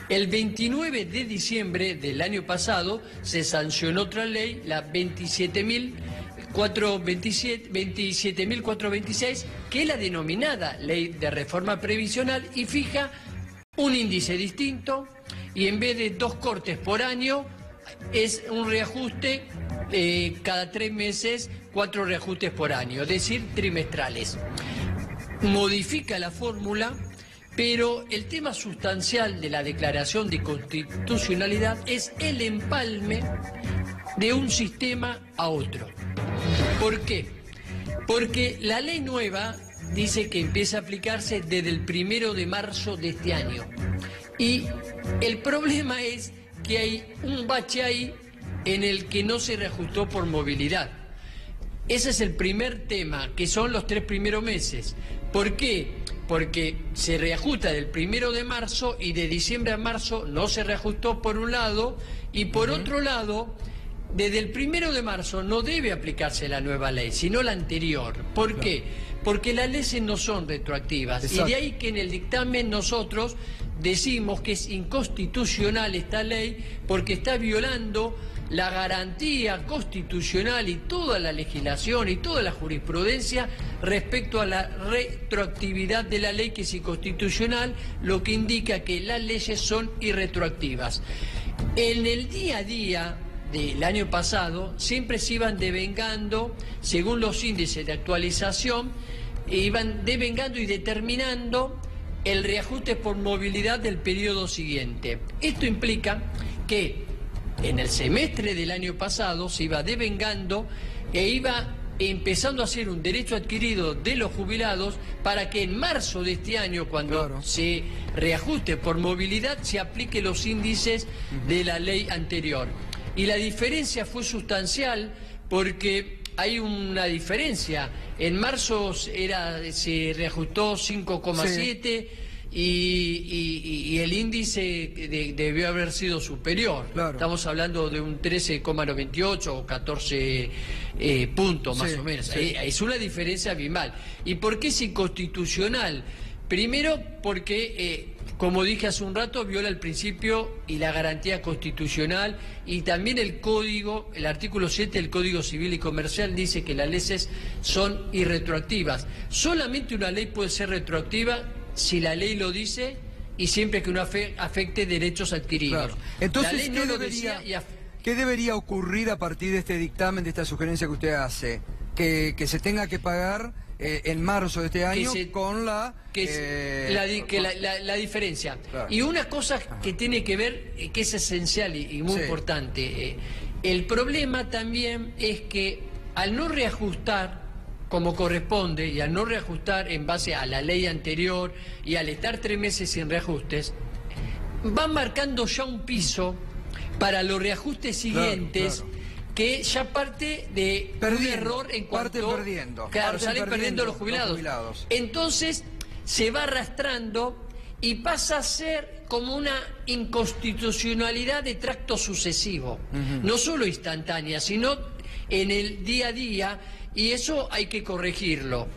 El 29 de diciembre del año pasado se sancionó otra ley, la 27.426, que es la denominada ley de reforma previsional y fija un índice distinto y en vez de 2 cortes por año es un reajuste cada 3 meses, 4 reajustes por año, es decir, trimestrales. Modifica la fórmula, pero el tema sustancial de la declaración de constitucionalidad es el empalme de un sistema a otro. ¿Por qué? Porque la ley nueva dice que empieza a aplicarse desde el 1 de marzo de este año. Y el problema es que hay un bache ahí en el que no se reajustó por movilidad. Ese es el primer tema, que son los 3 primeros meses. ¿Por qué? Porque se reajusta del 1 de marzo y de diciembre a marzo no se reajustó por un lado y por otro lado, desde el 1 de marzo no debe aplicarse la nueva ley, sino la anterior. ¿Por qué? Porque las leyes no son retroactivas. Exacto. Y de ahí que en el dictamen nosotros decimos que es inconstitucional esta ley porque está violando la garantía constitucional y toda la legislación y toda la jurisprudencia respecto a la retroactividad de la ley, que es inconstitucional, lo que indica que las leyes son irretroactivas. En el día a día del año pasado siempre se iban devengando, según los índices de actualización, iban devengando y determinando el reajuste por movilidad del periodo siguiente. Esto implica que en el semestre del año pasado se iba devengando e iba empezando a ser un derecho adquirido de los jubilados para que en marzo de este año, cuando se reajuste por movilidad, se aplique los índices de la ley anterior. Y la diferencia fue sustancial porque hay una diferencia. En marzo se reajustó 5,7 y el índice debió haber sido superior. Claro. Estamos hablando de un 13,98 o 14 puntos más o menos. Es una diferencia abismal. ¿Y por qué es inconstitucional? Primero porque, como dije hace un rato, viola el principio y la garantía constitucional, y también el código, el artículo 7 del Código Civil y Comercial dice que las leyes son irretroactivas. Solamente una ley puede ser retroactiva si la ley lo dice y siempre que no afecte derechos adquiridos. Claro. Entonces, la ley ¿qué debería ocurrir a partir de este dictamen, de esta sugerencia que usted hace? Que se tenga que pagar en marzo de este año con la diferencia. Claro. Y una cosa que tiene que ver, que es esencial y muy importante, el problema también es que al no reajustar como corresponde y al no reajustar en base a la ley anterior y al estar 3 meses sin reajustes, van marcando ya un piso para los reajustes siguientes. Claro. Que ya parte de un error en cuanto... salen perdiendo los jubilados. Entonces se va arrastrando y pasa a ser como una inconstitucionalidad de tracto sucesivo. No solo instantánea, sino en el día a día, y eso hay que corregirlo.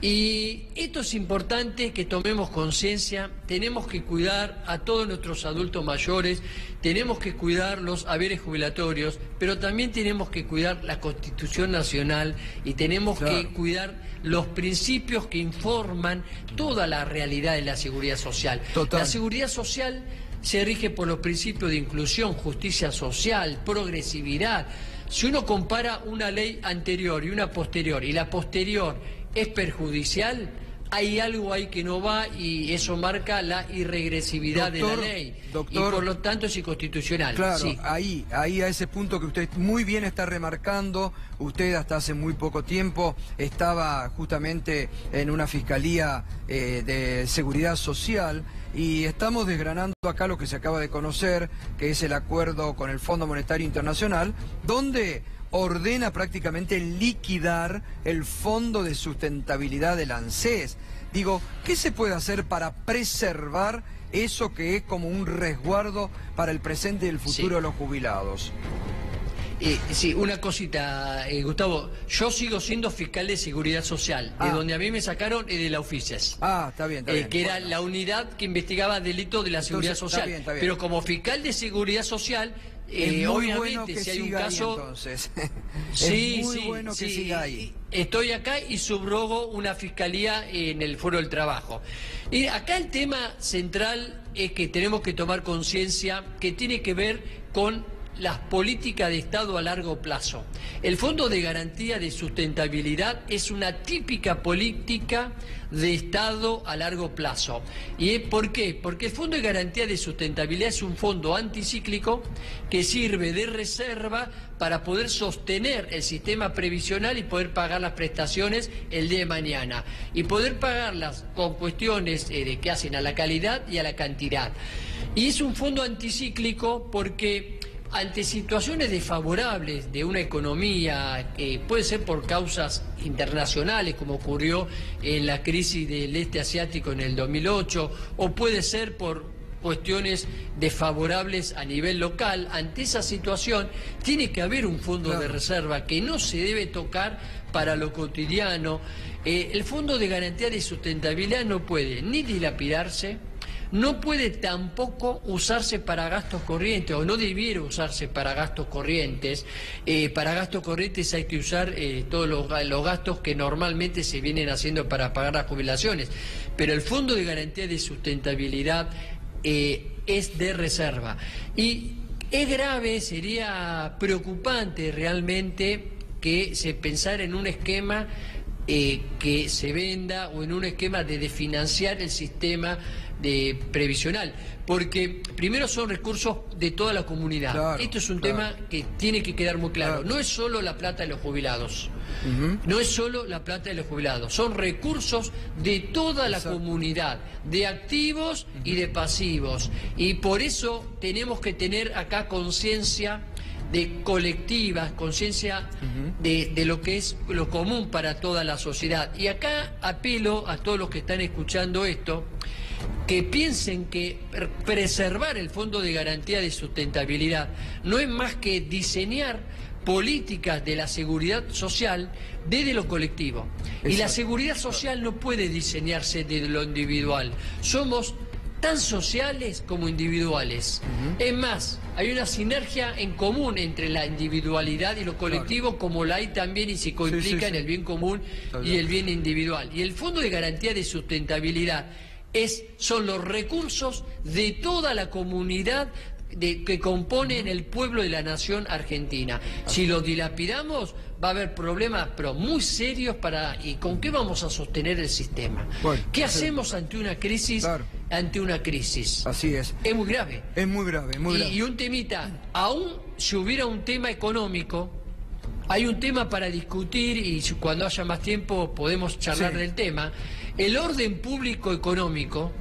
Y esto es importante que tomemos conciencia. Tenemos que cuidar a todos nuestros adultos mayores, tenemos que cuidar los haberes jubilatorios, pero también tenemos que cuidar la Constitución Nacional y tenemos que cuidar los principios que informan toda la realidad de la seguridad social. La seguridad social se rige por los principios de inclusión, justicia social, progresividad. Si uno compara una ley anterior y una posterior, y la posterior es perjudicial, hay algo ahí que no va y eso marca la irregresividad de la ley. Y por lo tanto es inconstitucional. Claro, ahí a ese punto que usted muy bien está remarcando, usted hasta hace muy poco tiempo estaba justamente en una fiscalía de seguridad social y estamos desgranando acá lo que se acaba de conocer, que es el acuerdo con el Fondo Monetario Internacional, donde ordena prácticamente liquidar el Fondo de Sustentabilidad del ANSES. Digo, ¿qué se puede hacer para preservar eso que es como un resguardo para el presente y el futuro de los jubilados? Sí, una cosita, Gustavo. Yo sigo siendo fiscal de Seguridad Social, de donde a mí me sacaron de la UFICES. Está bien. Que era la unidad que investigaba delitos de la seguridad social. Está bien. Pero como fiscal de Seguridad Social... obviamente, bueno que si hay un caso, entonces. Bueno que siga ahí. Estoy acá y subrogo una fiscalía en el Foro del Trabajo. Y acá el tema central es que tenemos que tomar conciencia que tiene que ver con las políticas de Estado a largo plazo. El Fondo de Garantía de Sustentabilidad es una típica política de Estado a largo plazo. ¿Y por qué? Porque el Fondo de Garantía de Sustentabilidad es un fondo anticíclico que sirve de reserva para poder sostener el sistema previsional y poder pagar las prestaciones el día de mañana. Y poder pagarlas con cuestiones que hacen a la calidad y a la cantidad. Y es un fondo anticíclico porque ante situaciones desfavorables de una economía, puede ser por causas internacionales, como ocurrió en la crisis del este asiático en el 2008, o puede ser por cuestiones desfavorables a nivel local. Ante esa situación tiene que haber un fondo de reserva que no se debe tocar para lo cotidiano. El Fondo de Garantía de Sustentabilidad no puede ni dilapidarse, no puede tampoco usarse para gastos corrientes, o no debiera usarse para gastos corrientes. Para gastos corrientes hay que usar todos los gastos que normalmente se vienen haciendo para pagar las jubilaciones. Pero el Fondo de Garantía de Sustentabilidad es de reserva. Y es grave, sería preocupante realmente que se pensara en un esquema que se venda o en un esquema de desfinanciar el sistema previsional, porque primero son recursos de toda la comunidad. Esto es un tema que tiene que quedar muy claro. No es solo la plata de los jubilados, no es solo la plata de los jubilados, son recursos de toda la comunidad, de activos y de pasivos, y por eso tenemos que tener acá conciencia de colectivas, conciencia de lo que es lo común para toda la sociedad. Y acá apelo a todos los que están escuchando esto, que piensen que preservar el Fondo de Garantía de Sustentabilidad no es más que diseñar políticas de la seguridad social desde lo colectivo. Exacto. Y la seguridad social no puede diseñarse desde lo individual. Somos tan sociales como individuales. Es más, hay una sinergia en común entre la individualidad y lo colectivo, como la hay también y se coimplica en el bien común y el bien individual. Y el Fondo de Garantía de Sustentabilidad son los recursos de toda la comunidad que componen el pueblo de la nación argentina. Si lo dilapidamos, va a haber problemas, pero muy serios ¿y con qué vamos a sostener el sistema? Bueno, ¿qué hacemos ante una crisis? Claro. Ante una crisis. Así es. Es muy grave. Es muy grave, muy grave. Y un temita, aún si hubiera un tema económico, hay un tema para discutir y cuando haya más tiempo podemos charlar del tema. El orden público económico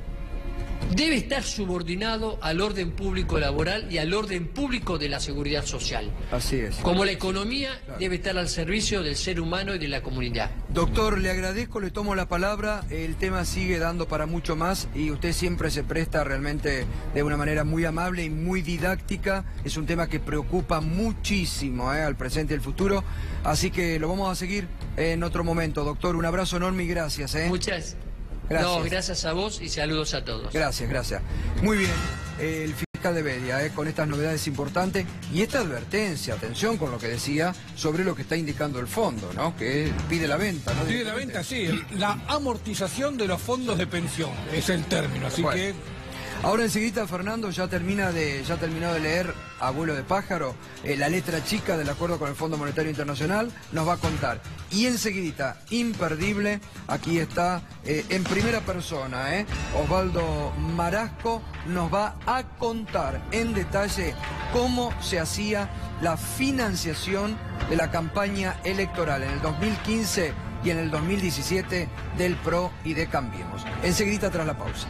debe estar subordinado al orden público laboral y al orden público de la seguridad social. Así es. Como la economía debe estar al servicio del ser humano y de la comunidad. Doctor, le agradezco, le tomo la palabra. El tema sigue dando para mucho más y usted siempre se presta realmente de una manera muy amable y muy didáctica. Es un tema que preocupa muchísimo al presente y el futuro. Así que lo vamos a seguir en otro momento. Doctor, un abrazo enorme y gracias. Muchas gracias. No, gracias a vos y saludos a todos. Gracias, gracias. Muy bien, el fiscal de Bedia, con estas novedades importantes y esta advertencia, atención con lo que decía sobre lo que está indicando el fondo, ¿no? Que pide la venta, ¿no? Pide la venta, sí. La amortización de los fondos de pensión es el término, así que... Ahora enseguida Fernando ya terminó de leer Abuelo de Pájaro, la letra chica del acuerdo con el Fondo Monetario Internacional, nos va a contar. Y enseguida, imperdible, aquí está en primera persona, Osvaldo Marasco nos va a contar en detalle cómo se hacía la financiación de la campaña electoral en el 2015 y en el 2017 del PRO y de Cambiemos. Enseguida tras la pausa.